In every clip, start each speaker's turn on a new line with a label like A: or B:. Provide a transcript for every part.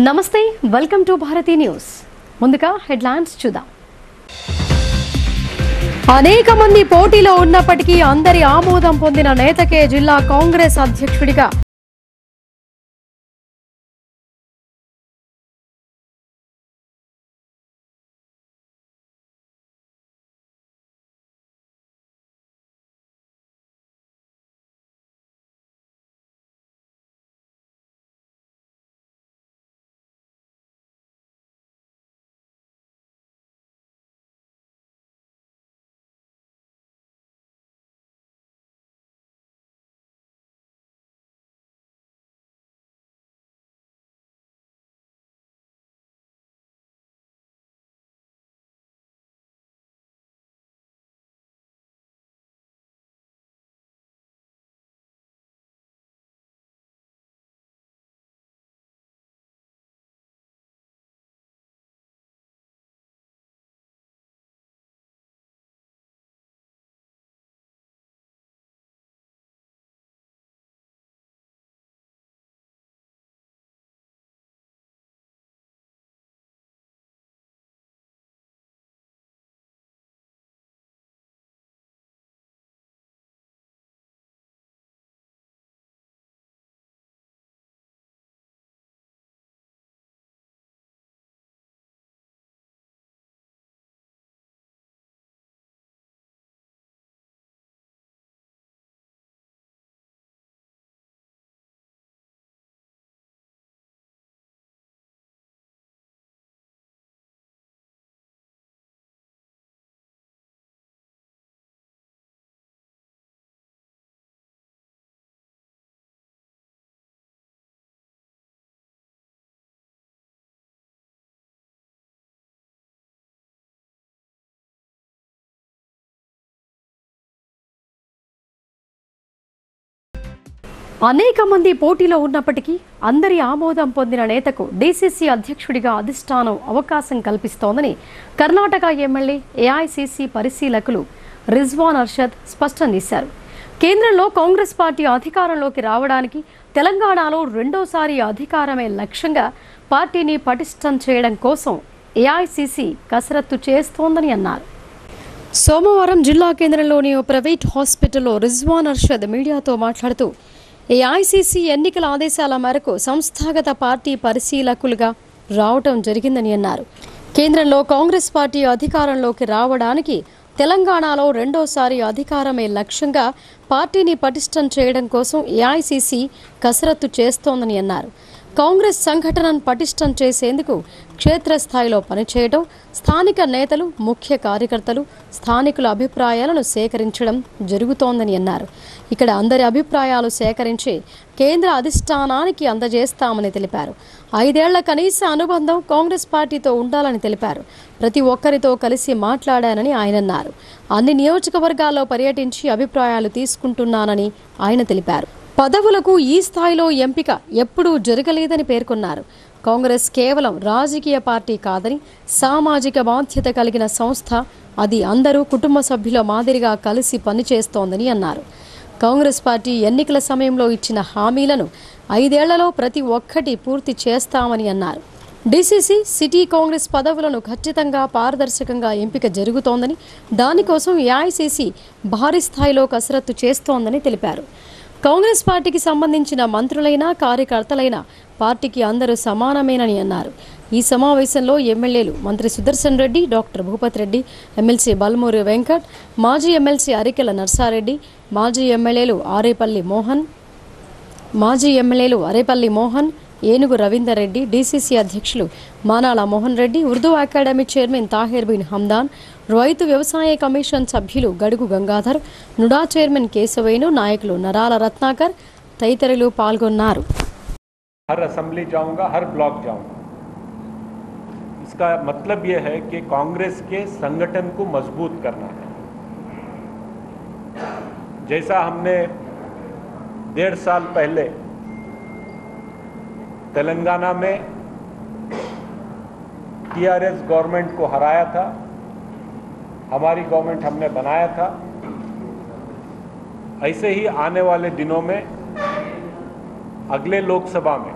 A: నమస్తే welcome to Bharati news ముందుగా headlines చూద్దాం అనేక మంది పోటీలో ఉన్నప్పటికీ అందరి ఆమోదం పొందిన నేతకే జిల్లా కాంగ్రెస్ అధ్యక్షుడిగా అనేక మంది పోటీలో ఉన్నప్పటికీ అందరి ఆమోదం పొందిన నేతకు డీసీసీ అధ్యక్షుడిగా అధిష్టానం అవకాశం కల్పిస్తోందని కర్ణాటక ఎమ్మెల్యే ఏఐసీసీ పరిశీలకులు రిజ్వాన్ అర్షద్ స్పష్టం చేశారు. కేంద్రంలో కాంగ్రెస్ పార్టీ అధికారంలోకి రావడానికి తెలంగాణలో రెండోసారి అధికారమే లక్ష్యంగా పార్టీని పటిష్టం చేయడం కోసం ఏఐసీసీ కసరత్తు చేస్తోందని అన్నారు. సోమవారం జిల్లా కేంద్రంలోని ఓ ప్రైవేట్ హాస్పిటల్లో రిజ్వాన్ అర్షద్ మీడియాతో మాట్లాడుతూ ఏఐసీసీ ఎన్నికల ఆదేశాల మేరకు సంస్థాగత పార్టీ పరిశీలకులుగా రావటం జరిగిందని అన్నారు. కేంద్రంలో కాంగ్రెస్ పార్టీ అధికారంలోకి రావడానికి తెలంగాణలో రెండోసారి అధికారమే లక్ష్యంగా పార్టీని పటిష్టం చేయడం కోసం ఏఐసీసీ కసరత్తు చేస్తోందని అన్నారు. కాంగ్రెస్ సంఘటనను పటిష్టం చేసేందుకు క్షేత్రస్థాయిలో పనిచేయడం, స్థానిక నేతలు, ముఖ్య కార్యకర్తలు, స్థానికుల అభిప్రాయాలను సేకరించడం జరుగుతోందని అన్నారు. ఇక్కడ అందరి అభిప్రాయాలు సేకరించి కేంద్ర అధిష్టానానికి అందజేస్తామని తెలిపారు. 5 ఏళ్ల కనీస అనుబంధం కాంగ్రెస్ పార్టీతో ఉండాలని తెలిపారు. ప్రతి ఒక్కరితో కలిసి మాట్లాడానని ఆయన అన్నారు. అన్ని నియోజకవర్గాల్లో పర్యటించి అభిప్రాయాలు తీసుకుంటున్నానని ఆయన తెలిపారు. పదవులకు ఈ స్థాయిలో ఎంపిక ఎప్పుడూ జరగలేదని పేర్కొన్నారు. కాంగ్రెస్ కేవలం రాజకీయ పార్టీ కాదని, సామాజిక బాధ్యత కలిగిన సంస్థ. అది అందరూ కుటుంబ సభ్యుల మాదిరిగా కలిసి పనిచేస్తోందని అన్నారు. కాంగ్రెస్ పార్టీ ఎన్నికల సమయంలో ఇచ్చిన హామీలను 5 ఏళ్లలో ప్రతి ఒక్కటి పూర్తి చేస్తామని అన్నారు. డీసీసీ, సిటీ కాంగ్రెస్ పదవులను ఖచ్చితంగా పారదర్శకంగా ఎంపిక జరుగుతోందని, దానికోసం ఏఐసీసీ భారీ స్థాయిలో కసరత్తు చేస్తోందని తెలిపారు. కాంగ్రెస్ పార్టీకి సంబంధించిన మంత్రులైనా కార్యకర్తలైనా పార్టీకి అందరూ సమానమేనని అన్నారు. ఈ సమావేశంలో ఎమ్మెల్యేలు మంత్రి సుదర్శన్ రెడ్డి, డాక్టర్ భూపత్ రెడ్డి, ఎమ్మెల్సీ బల్మూరి వెంకట్, మాజీ ఎమ్మెల్సీ అరికెల నర్సారెడ్డి, మాజీ ఎమ్మెల్యేలు అరేపల్లి మోహన్, ఏనుగు రవీందర్ రెడ్డి, డీసీసీ అధ్యక్షులు మానాల మోహన్ రెడ్డి, ఉర్దూ అకాడమీ చైర్మన్ తాహిర్ బిన్ హమ్దాన్, రైతు వ్యవసాయ కమిషన్ సభ్యులు గడుగు గంగాధర్, నుడా చైర్మన్ కేశవేను, నాయకులు నరాల రత్నాకర్ తదితరులు పాల్గొన్నారు.
B: हर असेंबली जाऊंगा, हर ब्लॉक जाऊंगा. इसका मतलब यह है कि कांग्रेस के संगठन को मजबूत करना है. जैसा हमने 1.5 साल पहले तेलंगाना में टीआरएस गवर्नमेंट को हराया था, हमारी गवर्नमेंट हमने बनाया था, ऐसे ही आने वाले दिनों में अगले लोकसभा में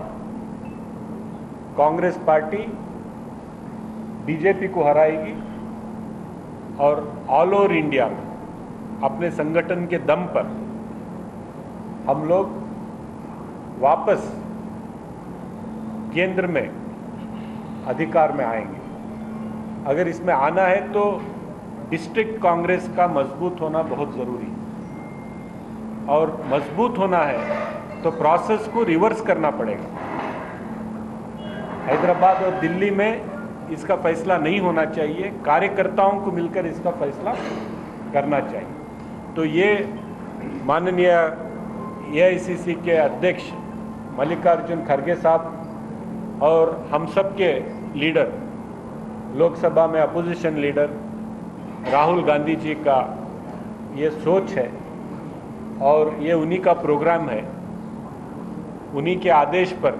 B: कांग्रेस पार्टी बीजेपी को हराएगी और ऑल ओवर इंडिया में अपने संगठन के दम पर हम लोग वापस केंद्र में अधिकार में आएंगे। अगर इसमें आना है तो डिस्ट्रिक्ट कांग्रेस का मजबूत होना बहुत ज़रूरी है, और मजबूत होना है तो प्रोसेस को रिवर्स करना पड़ेगा। हैदराबाद और दिल्ली में इसका फैसला नहीं होना चाहिए, कार्यकर्ताओं को मिलकर इसका फैसला करना चाहिए। तो ये माननीय एआईसीसी के अध्यक्ष मल्लिकार्जुन खड़गे साहब और हम सब के लीडर, लोकसभा में अपोजिशन लीडर राहुल गांधी जी का ये सोच है और ये उन्हीं का प्रोग्राम है। उन्हीं के आदेश पर,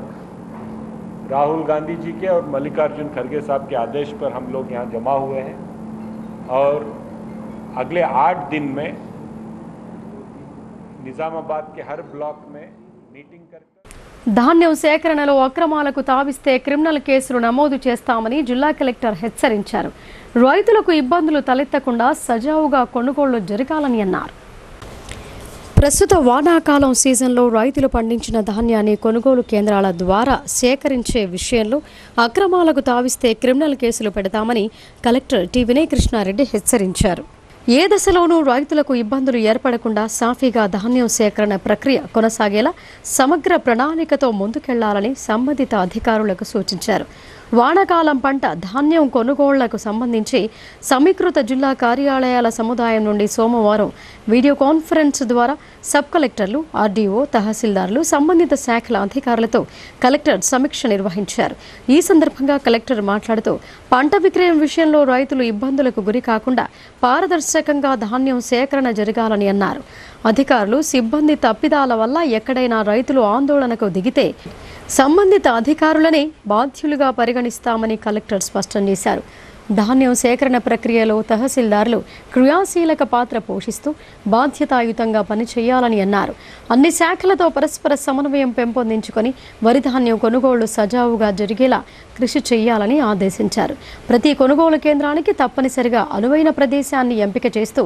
B: राहुल गांधी जी के और मल्लिकार्जुन खड़गे साहब के आदेश पर हम लोग यहाँ जमा हुए हैं और अगले 8 दिन में నిజామాబాద్ के हर ब्लॉक में मीटिंग कर
A: ధాన్యం సేకరణలో అక్రమాలకు తావిస్తే క్రిమినల్ కేసులు నమోదు చేస్తామని జిల్లా కలెక్టర్ హెచ్చరించారు. రైతులకు ఇబ్బందులు తలెత్తకుండా సజావుగా కొనుగోళ్లు జరగాలని అన్నారు. ప్రస్తుత వానాకాలం సీజన్లో రైతులు పండించిన ధాన్యాన్ని కొనుగోలు కేంద్రాల ద్వారా సేకరించే విషయంలో అక్రమాలకు తావిస్తే క్రిమినల్ కేసులు పెడతామని కలెక్టర్ టి వినయ్ కృష్ణారెడ్డి హెచ్చరించారు. ఏ దశలోనూ రైతులకు ఇబ్బందులు ఏర్పడకుండా సాఫీగా ధాన్యం సేకరణ ప్రక్రియ కొనసాగేలా సమగ్ర ప్రణాళికతో ముందుకెళ్లాలని సంబంధిత అధికారులకు సూచించారు. వానాకాలం పంట ధాన్యం కొనుగోళ్లకు సంబంధించి సమీకృత జిల్లా కార్యాలయాల సముదాయం నుండి సోమవారం వీడియో కాన్ఫరెన్స్ ద్వారా సబ్ కలెక్టర్లు, ఆర్డీఓ, తహసీల్దార్లు, సంబంధిత శాఖల అధికారులతో కలెక్టర్ సమీక్ష నిర్వహించారు. ఈ సందర్భంగా కలెక్టర్ మాట్లాడుతూ పంట విక్రయం విషయంలో రైతులు ఇబ్బందులకు గురి కాకుండా పారదర్శకంగా ధాన్యం సేకరణ జరగాలని అన్నారు. అధికారులు, సిబ్బంది తప్పిదాల వల్ల ఎక్కడైనా రైతులు ఆందోళనకు దిగితే సంబంధిత అధికారులనే బాధ్యులుగా పరిగణిస్తామని కలెక్టర్ స్పష్టం చేశారు. ధాన్యం సేకరణ ప్రక్రియలో తహసీల్దార్లు క్రియాశీలక పాత్ర పోషిస్తూ బాధ్యతాయుతంగా పనిచేయాలని అన్నారు. అన్ని శాఖలతో పరస్పర సమన్వయం పెంపొందించుకొని వరి ధాన్యం కొనుగోళ్లు సజావుగా జరిగేలా కృషి చేయాలని ఆదేశించారు. ప్రతి కొనుగోలు కేంద్రానికి తప్పనిసరిగా అనువైన ప్రదేశాన్ని ఎంపిక చేస్తూ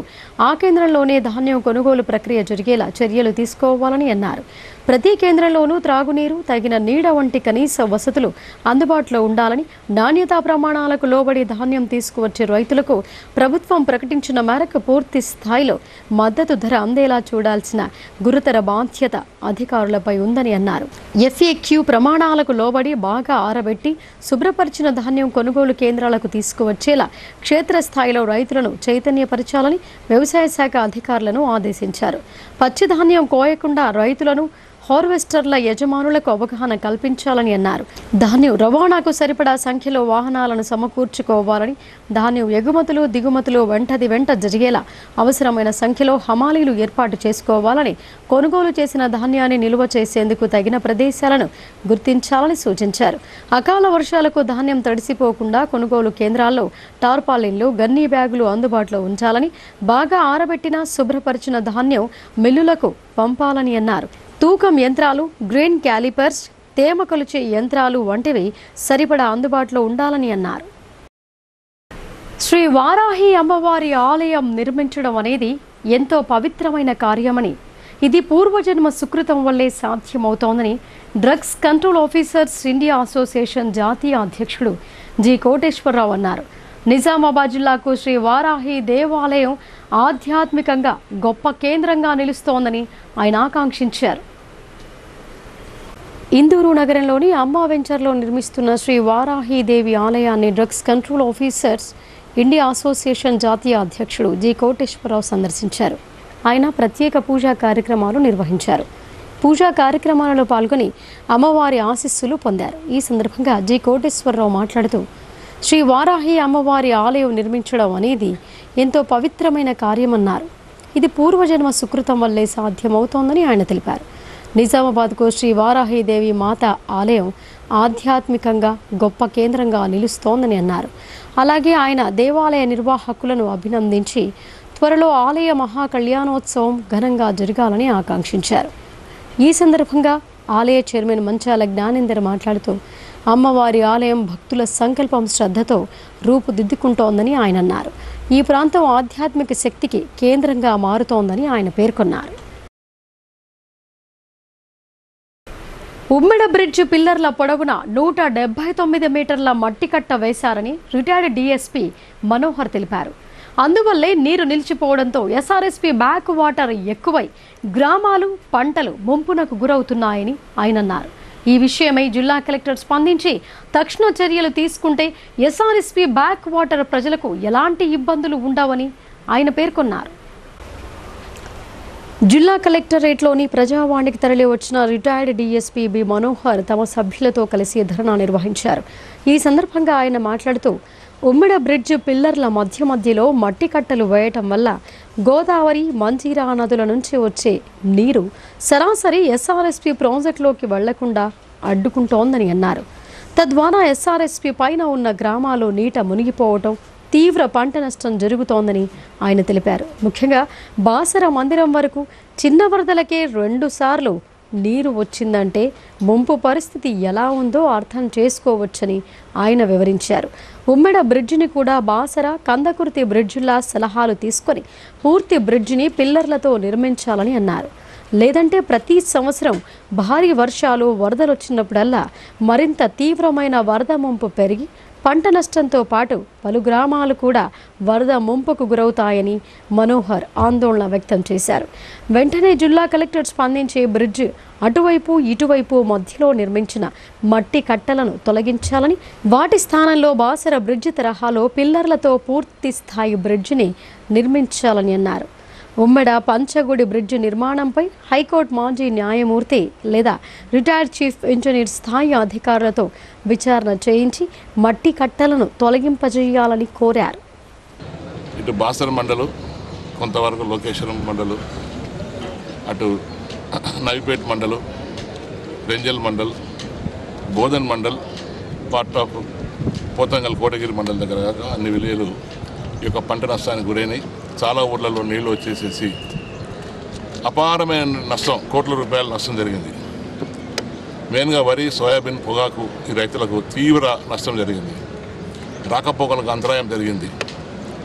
A: ఆ కేంద్రంలోనే ధాన్యం కొనుగోలు ప్రక్రియ జరిగేలా చర్యలు తీసుకోవాలని అన్నారు. ప్రతి కేంద్రంలోనూ త్రాగునీరు, తగిన నీడ వంటి కనీస వసతులు అందుబాటులో ఉండాలని, నాణ్యతా ప్రమాణాలకు లోబడి ధాన్యం తీసుకువచ్చే రైతులకు ప్రభుత్వం ప్రకటించిన మేరకు పూర్తి స్థాయిలో మద్దతు ధర అందేలా చూడాల్సిన గురుతర బాధ్యత అధికారులపై ఉందని అన్నారు. FAQ ప్రమాణాలకు లోబడి బాగా ఆరబెట్టి శుభ్రపరిచిన ధాన్యం కొనుగోలు కేంద్రాలకు తీసుకువచ్చేలా క్షేత్రస్థాయిలో రైతులను చైతన్యపరచాలని వ్యవసాయ శాఖ అధికారులను ఆదేశించారు. పచ్చి ధాన్యం కోయకుండా రైతులను, హార్వెస్టర్ల యజమానులకు అవగాహన కల్పించాలని అన్నారు. ధాన్యం రవాణాకు సరిపడా సంఖ్యలో వాహనాలను సమకూర్చుకోవాలని, ధాన్యం ఎగుమతులు, దిగుమతులు వెంట జరిగేలా అవసరమైన సంఖ్యలో హమాలీలు ఏర్పాటు చేసుకోవాలని, కొనుగోలు చేసిన ధాన్యాన్ని నిల్వ చేసేందుకు తగిన ప్రదేశాలను గుర్తించాలని సూచించారు. అకాల వర్షాలకు ధాన్యం తడిసిపోకుండా కొనుగోలు కేంద్రాల్లో టార్పాలిన్లు, గన్నీ బ్యాగులు అందుబాటులో ఉంచాలని, బాగా ఆరబెట్టిన శుభ్రపరిచిన ధాన్యం మిల్లులకు పంపాలని అన్నారు. తూకం యంత్రాలు, గ్రెయిన్ క్యాలిపర్స్, తేమ కొలిచే యంత్రాలు వంటివి సరిపడా అందుబాటులో ఉండాలని అన్నారు. శ్రీ వారాహి అమ్మవారి ఆలయం నిర్మించడం అనేది ఎంతో పవిత్రమైన కార్యమని, ఇది పూర్వజన్మ సుకృతం వల్లే సాధ్యమవుతోందని drugs control officers India association జాతీయ అధ్యక్షుడు జి కోటేశ్వరరావు అన్నారు. నిజామాబాద్ జిల్లాకు శ్రీ వారాహి దేవాలయం ఆధ్యాత్మికంగా గొప్ప కేంద్రంగా నిలుస్తోందని ఆయన ఆకాంక్షించారు. ఇందూరు నగరంలోని అమ్మా వెంచర్లో నిర్మిస్తున్న శ్రీ వారాహి దేవి ఆలయాన్ని drugs control officers India association జాతీయ అధ్యక్షుడు జి కోటేశ్వరరావు సందర్శించారు. ఆయన ప్రత్యేక పూజా కార్యక్రమాలు నిర్వహించారు. పూజా కార్యక్రమాలలో పాల్గొని అమ్మవారి ఆశీస్సులు పొందారు. ఈ సందర్భంగా జి కోటేశ్వరరావు మాట్లాడుతూ శ్రీ వారాహి అమ్మవారి ఆలయం నిర్మించడం అనేది ఎంతో పవిత్రమైన కార్యమన్నారు. ఇది పూర్వజన్మ సుకృతం వల్లే సాధ్యమవుతోందని ఆయన తెలిపారు. నిజామాబాద్కు శ్రీ వారాహి దేవి మాత ఆలయం ఆధ్యాత్మికంగా గొప్ప కేంద్రంగా నిలుస్తోందని అన్నారు. అలాగే ఆయన దేవాలయ నిర్వాహకులను అభినందించి త్వరలో ఆలయ మహాకళ్యాణోత్సవం ఘనంగా జరగాలని ఆకాంక్షించారు. ఈ సందర్భంగా ఆలయ చైర్మన్ మంచాల జ్ఞానేందర్ మాట్లాడుతూ అమ్మవారి ఆలయం భక్తుల సంకల్పం శ్రద్ధతో రూపుదిద్దుకుంటోందని ఆయన అన్నారు. ఈ ప్రాంతం ఆధ్యాత్మిక శక్తికి కేంద్రంగా మారుతోందని ఆయన పేర్కొన్నారు. ఉమ్మెడ బ్రిడ్జ్ పిల్లర్ల పొడవున 179 మీటర్ల మట్టి కట్ట వేశారని రిటైర్డ్ డీఎస్పీ మనోహర్ తెలిపారు. అందువల్లే నీరు నిలిచిపోవడంతో ఎస్ఆర్ఎస్పీ బ్యాక్ వాటర్ ఎక్కువై గ్రామాలు, పంటలు ముంపునకు గురవుతున్నాయని ఆయన అన్నారు. ఈ విషయమై జిల్లా కలెక్టర్ స్పందించి తక్షణ చర్యలు తీసుకుంటే ఎస్ఆర్ఎస్పీ బ్యాక్ వాటర్ ప్రజలకు ఎలాంటి ఇబ్బందులు ఉండవని ఆయన పేర్కొన్నారు. జిల్లా కలెక్టరేట్లోని ప్రజావాణికి తరలి వచ్చిన రిటైర్డ్ డీఎస్పీ బి మనోహర్ తమ సభ్యులతో కలిసి ధర్నా నిర్వహించారు. ఈ సందర్భంగా ఆయన మాట్లాడుతూ ఉమ్మెడ బ్రిడ్జ్ పిల్లర్ల మధ్యలో మట్టి కట్టలు వేయటం వల్ల గోదావరి, మంజీరా నదుల నుంచి వచ్చే నీరు సరాసరి ఎస్ఆర్ఎస్పీ ప్రాజెక్టులోకి వెళ్లకుండా అడ్డుకుంటోందని అన్నారు. తద్వారా ఎస్ఆర్ఎస్పీ పైన ఉన్న గ్రామాలు నీట మునిగిపోవటం, తీవ్ర పంట నష్టం జరుగుతోందని ఆయన తెలిపారు. ముఖ్యంగా బాసర మందిరం వరకు చిన్న వరదలకే 2 సార్లు నీరు వచ్చిందంటే ముంపు పరిస్థితి ఎలా ఉందో అర్థం చేసుకోవచ్చని ఆయన వివరించారు. ఉమ్మెడ బ్రిడ్జిని కూడా బాసర, కందకుర్తి బ్రిడ్జిలా సలహాలు తీసుకొని పూర్తి బ్రిడ్జిని పిల్లర్లతో నిర్మించాలని అన్నారు. లేదంటే ప్రతి సంవత్సరం భారీ వర్షాలు, వరదలు వచ్చినప్పుడల్లా మరింత తీవ్రమైన వరద ముంపు పెరిగి పంట నష్టంతో పాటు పలు గ్రామాలు కూడా వరద ముంపుకు గురవుతాయని మనోహర్ ఆందోళన వ్యక్తం చేశారు. వెంటనే జిల్లా కలెక్టర్ స్పందించి బ్రిడ్జ్ అటువైపు, ఇటువైపు మధ్యలో నిర్మించిన మట్టి కట్టలను తొలగించాలని, వాటి స్థానంలో బాసర బ్రిడ్జ్ తరహాలో పిల్లర్లతో పూర్తి స్థాయి బ్రిడ్జిని నిర్మించాలని అన్నారు. ఉమ్మెడ పంచగుడి బ్రిడ్జి నిర్మాణంపై హైకోర్టు మాజీ న్యాయమూర్తి లేదా రిటైర్డ్ చీఫ్ ఇంజనీర్ స్థాయి అధికారులతో విచారణ చేయించి మట్టి కట్టలను తొలగింపజేయాలని కోరారు.
C: ఇటు బాసర మండలు, కొంతవరకు లొకేషన్ మండలు, అటు నవిపేట మండలు, రెంజల్ మండల్, బోధన్ మండల్, పార్ట్ ఆఫ్ పోతంగల్ కోటగిరి మండల్ దగ్గర అన్ని విలేలు ఈ యొక్క పంట నష్టానికి గురైనాయి. చాలా ఊర్లలో నీళ్లు వచ్చేసేసి అపారమైన నష్టం, కోట్ల రూపాయల నష్టం జరిగింది. మెయిన్గా వరి, సోయాబీన్, పొగాకు ఈ రైతులకు తీవ్ర నష్టం జరిగింది. రాకపోకలకు అంతరాయం జరిగింది.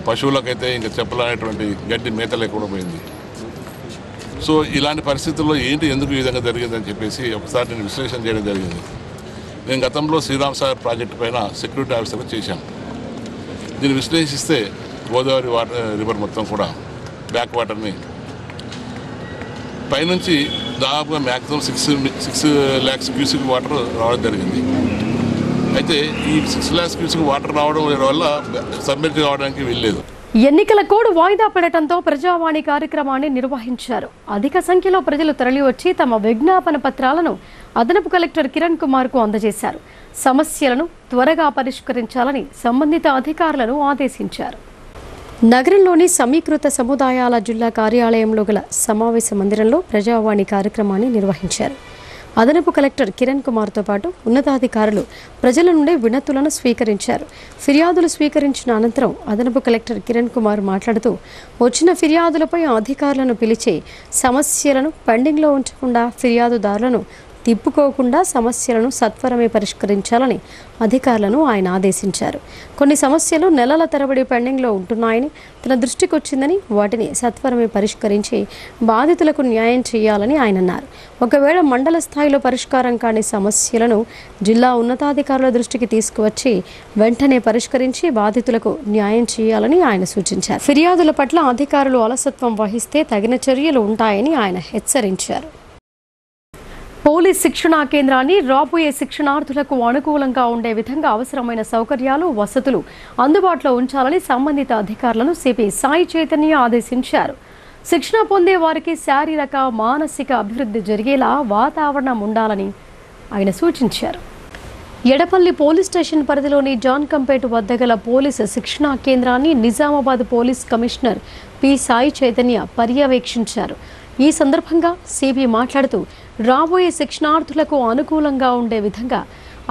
C: పశువులకైతే ఇంకా చెప్పలేనటువంటి గడ్డి మేత లేకుండా పోయింది. సో ఇలాంటి పరిస్థితుల్లో ఎందుకు ఈ విధంగా జరిగిందని చెప్పేసి ఒకసారి నేను విశ్లేషణ చేయడం జరిగింది. నేను గతంలో శ్రీరామ్ సాగర్ ప్రాజెక్టు పైన సెక్యూరిటీ ఆఫీసర్గా చేశాను. దీన్ని విశ్లేషిస్తే గోదావరి రివర్ మొత్తం కూడా బ్యాక్ వాటర్ని పైనుంచి దాదాపుగా మ్యాక్సిమం 6 lakhs క్యూసిక్ వాటర్ రావడం జరిగింది. అయితే ఈ 6 lakhs క్యూసిక్ వాటర్ రావడం వల్ల సబ్మిట్ కావడానికి వీల్లేదు.
A: ఎన్నికల కోడ్ వాయిదా పడటంతో ప్రజావాణి కార్యక్రమాన్ని నిర్వహించారు. అధిక సంఖ్యలో ప్రజలు తరలివచ్చి తమ విజ్ఞాపన పత్రాలను అదనపు కలెక్టర్ కిరణ్ కుమార్కు అందజేశారు. సమస్యలను త్వరగా పరిష్కరించాలని సంబంధిత అధికారులను ఆదేశించారు. నగరంలోని సమీకృత సముదాయాల జిల్లా కార్యాలయంలో గల సమావేశ మందిరంలో ప్రజావాణి కార్యక్రమాన్ని నిర్వహించారు. అదనపు కలెక్టర్ కిరణ్ కుమార్తో పాటు ఉన్నతాధికారులు ప్రజల నుండి వినతులను స్వీకరించారు. ఫిర్యాదులు స్వీకరించిన అనంతరం అదనపు కలెక్టర్ కిరణ్ కుమార్ మాట్లాడుతూ వచ్చిన ఫిర్యాదులపై అధికారులను పిలిచి సమస్యలను పెండింగ్లో ఉంచకుండా, ఫిర్యాదుదారులను తిప్పుకోకుండా సమస్యలను సత్వరమే పరిష్కరించాలని అధికారులను ఆయన ఆదేశించారు. కొన్ని సమస్యలు నెలల తరబడి పెండింగ్లో ఉంటున్నాయని తన దృష్టికి వచ్చిందని, వాటిని సత్వరమే పరిష్కరించి బాధితులకు న్యాయం చేయాలని ఆయన అన్నారు. ఒకవేళ మండల స్థాయిలో పరిష్కారం కాని సమస్యలను జిల్లా ఉన్నతాధికారుల దృష్టికి తీసుకువచ్చి వెంటనే పరిష్కరించి బాధితులకు న్యాయం చేయాలని ఆయన సూచించారు. ఫిర్యాదుల పట్ల అధికారులు అలసత్వం వహిస్తే తగిన చర్యలు ఉంటాయని ఆయన హెచ్చరించారు. పోలీస్ శిక్షణా కేంద్రాన్ని రాబోయే శిక్షణార్థులకు అనుకూలంగా ఉండే విధంగా అవసరమైన సౌకర్యాలు, వసతులు అందుబాటులో ఉంచాలని సంబంధిత అధికారులను సిపి సాయి చైతన్య ఆదేశించారు. శిక్షణ పొందే వారికి శారీరక, మానసిక అభివృద్ధి జరిగేలా వాతావరణం ఉండాలని ఆయన సూచించారు. ఎడపల్లి పోలీస్ స్టేషన్ పరిధిలోని జాన్కంపేట వద్ద గల పోలీసు శిక్షణా కేంద్రాన్ని Nizamabad police commissioner P Sai Chaitanya పర్యవేక్షించారు. ఈ సందర్భంగా సిపి మాట్లాడుతూ రాబోయే శిక్షణార్థులకు అనుకూలంగా ఉండే విధంగా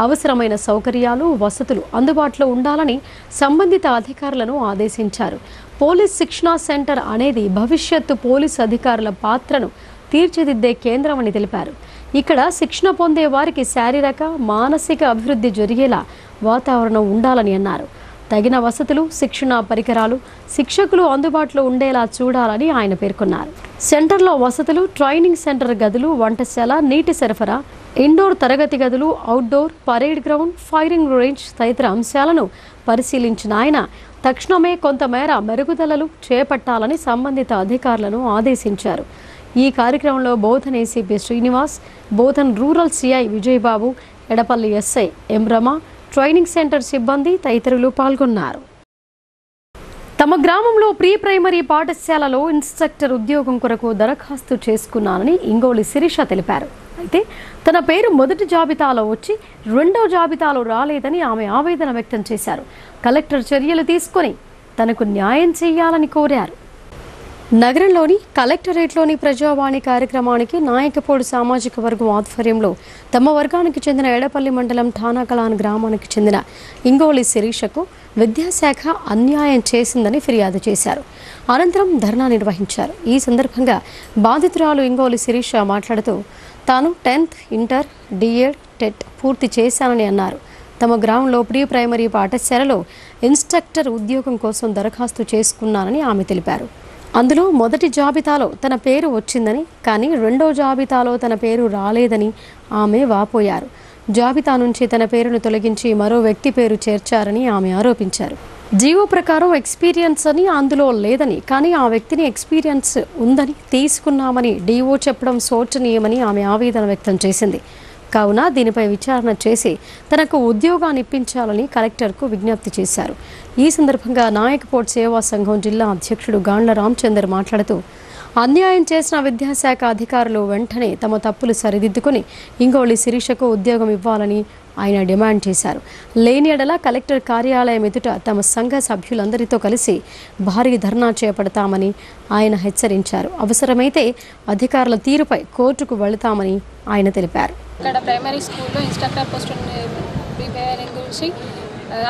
A: అవసరమైన సౌకర్యాలు, వసతులు అందుబాటులో ఉండాలని సంబంధిత అధికారులను ఆదేశించారు. పోలీస్ శిక్షణా సెంటర్ అనేది భవిష్యత్తు పోలీసు అధికారుల పాత్రను తీర్చిదిద్దే కేంద్రమని తెలిపారు. ఇక్కడ శిక్షణ పొందే వారికి శారీరక మానసిక అభివృద్ధి జరిగేలా వాతావరణం ఉండాలని అన్నారు. తగిన వసతులు, శిక్షణ పరికరాలు, శిక్షకులు అందుబాటులో ఉండేలా చూడాలని ఆయన పేర్కొన్నారు. సెంటర్లో వసతులు, ట్రైనింగ్ సెంటర్ గదులు, వంటశాల, నీటి సరఫరా, ఇండోర్ తరగతి గదులు, outdoor, parade ground, firing range తదితర అంశాలను పరిశీలించిన ఆయన తక్షణమే కొంతమేర మెరుగుదలలు చేపట్టాలని సంబంధిత అధికారులను ఆదేశించారు. ఈ కార్యక్రమంలో Bodhan ACP Srinivas, Bodhan rural CI Vijayababu, Edapalli SI M Rama, training centre సిబ్బంది తదితరులు పాల్గొన్నారు. తమ గ్రామంలో ప్రీ ప్రైమరీ పాఠశాలలో ఇన్స్ట్రక్టర్ ఉద్యోగం కొరకు దరఖాస్తు చేసుకున్నానని ఇంగోలి శిరీష తెలిపారు. అయితే తన పేరు మొదటి జాబితాలో వచ్చి రెండో జాబితాలో రాలేదని ఆమె ఆవేదన వ్యక్తం చేశారు. కలెక్టర్ చర్యలు తీసుకొని తనకు న్యాయం చేయాలని కోరారు. నగరంలోని కలెక్టరేట్లోని ప్రజావాణి కార్యక్రమానికి నాయకపోడు సామాజిక వర్గం ఆధ్వర్యంలో తమ వర్గానికి చెందిన ఎడపల్లి మండలం ఠానాకలాన్ గ్రామానికి చెందిన ఇంగోలి శిరీషకు విద్యాశాఖ అన్యాయం చేసిందని ఫిర్యాదు చేశారు. అనంతరం ధర్నా నిర్వహించారు. ఈ సందర్భంగా బాధితురాలు ఇంగోలి శిరీష మాట్లాడుతూ తాను 10th, ఇంటర్, డిఎడ్, టెట్ పూర్తి చేశానని అన్నారు. తమ గ్రామంలో ప్రీ ప్రైమరీ పాఠశాలలో ఇన్స్ట్రక్టర్ ఉద్యోగం కోసం దరఖాస్తు చేసుకున్నానని ఆమె తెలిపారు. అందులో మొదటి జాబితాలో తన పేరు వచ్చిందని, కానీ రెండో జాబితాలో తన పేరు రాలేదని ఆమె వాపోయారు. జాబితా నుంచి తన పేరును తొలగించి మరో వ్యక్తి పేరు చేర్చారని ఆమె ఆరోపించారు. జీవో ప్రకారం ఎక్స్పీరియన్స్ అని అందులో లేదని, కానీ ఆ వ్యక్తిని ఎక్స్పీరియన్స్ ఉందని తీసుకున్నామని డీఓ చెప్పడం శోచనీయమని ఆమె ఆవేదన వ్యక్తం చేసింది. కావున దీనిపై విచారణ చేసి తనకు ఉద్యోగాన్ని ఇప్పించాలని కలెక్టర్కు విజ్ఞప్తి చేశారు. ఈ సందర్భంగా నాయకపోట్ సేవా సంఘం జిల్లా అధ్యక్షుడు గాండ్ల రామచందర్ మాట్లాడుతూ అన్యాయం చేసిన విద్యాశాఖ అధికారులు వెంటనే తమ తప్పులు సరిదిద్దుకుని ఇంగోలి శిరీషకు ఉద్యోగం ఇవ్వాలని ఆయన డిమాండ్ చేశారు. లేని ఎడల కలెక్టర్ కార్యాలయం ఎదుట తమ సంఘ సభ్యులందరితో కలిసి భారీ ధర్నా చేపడతామని ఆయన హెచ్చరించారు. అవసరమైతే అధికారుల తీరుపై కోర్టుకు వెళతామని ఆయన తెలిపారు.
D: ఇక్కడ ప్రైమరీ స్కూల్లో ఇన్స్ట్రక్టర్ పోస్ట్ ప్రిపేరింగ్ గురించి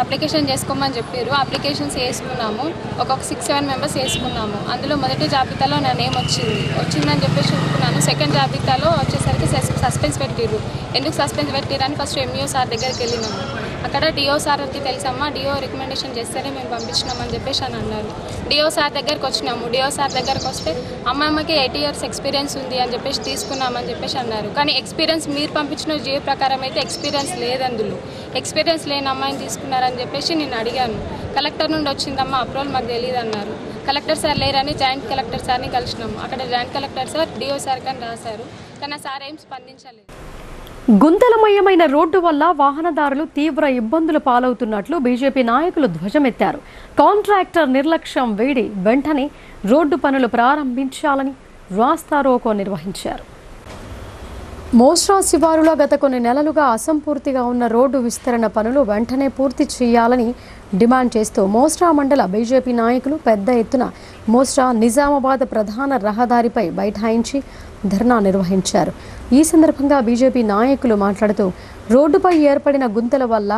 D: అప్లికేషన్ చేసుకోమని చెప్పారు. అప్లికేషన్స్ వేసుకున్నాము. ఒక్కొక్క 6-7 మెంబర్స్ వేసుకున్నాము. అందులో మొదటి జాబితాలో నా నేమ్ వచ్చిందని చెప్పేసి చెప్పుకున్నాను. సెకండ్ జాబితాలో వచ్చేసరికి సస్పెన్స్ పెట్టిర్రు. ఎందుకు సస్పెన్స్ పెట్టిరని ఫస్ట్ ఎంఈఓ సార్ దగ్గరికి వెళ్ళినాము. అక్కడ డిఓ సార్కి తెలుసమ్మా, డిఓ రికమెండేషన్ చేస్తేనే మేము పంపించినామని చెప్పేసి అని అన్నారు. డిఓ సార్ దగ్గరికి వచ్చినాము. డిఓ సార్ దగ్గరికి వస్తే అమ్మాయికి 8 years ఎక్స్పీరియన్స్ ఉంది అని చెప్పేసి తీసుకున్నామని చెప్పేసి అన్నారు. కానీ ఎక్స్పీరియన్స్ మీరు పంపించిన జియో ప్రకారం అయితే ఎక్స్పీరియన్స్ లేదు. అందులో ఎక్స్పీరియన్స్ లేని అమ్మాయిని తీసుకున్నారని చెప్పేసి నేను అడిగాను. కలెక్టర్ నుండి వచ్చిందమ్మా, అప్రూవల్ మాకు తెలియదు అన్నారు. కలెక్టర్ సార్ లేరని జాయింట్ కలెక్టర్ సార్ని కలిసినాము. అక్కడ joint collector sir DO sir కానీ రాశారు, కానీ సార్ ఏం స్పందించలేదు.
A: గుంతలమయమైన రోడ్డు వల్ల వాహనదారులు తీవ్ర ఇబ్బందులు పాలవుతున్నట్లు బీజేపీ నాయకులు ధ్వజమెత్తారు. కాంట్రాక్టర్ నిర్లక్ష్యం వేడి వెంటనే రోడ్డు పనులు ప్రారంభించాలని రాస్తారోకో నిర్వహించారు. మోస్రా శివారులో గత కొన్ని నెలలుగా అసంపూర్తిగా ఉన్న రోడ్డు విస్తరణ పనులు వెంటనే పూర్తి చేయాలని డిమాండ్ చేస్తూ మోస్రా మండల బీజేపీ నాయకులు పెద్ద ఎత్తున మోస్రా నిజామాబాద్ ప్రధాన రహదారిపై బైఠాయించి ధర్నా నిర్వహించారు. ఈ సందర్భంగా బీజేపీ నాయకులు మాట్లాడుతూ రోడ్డుపై ఏర్పడిన గుంతల వల్ల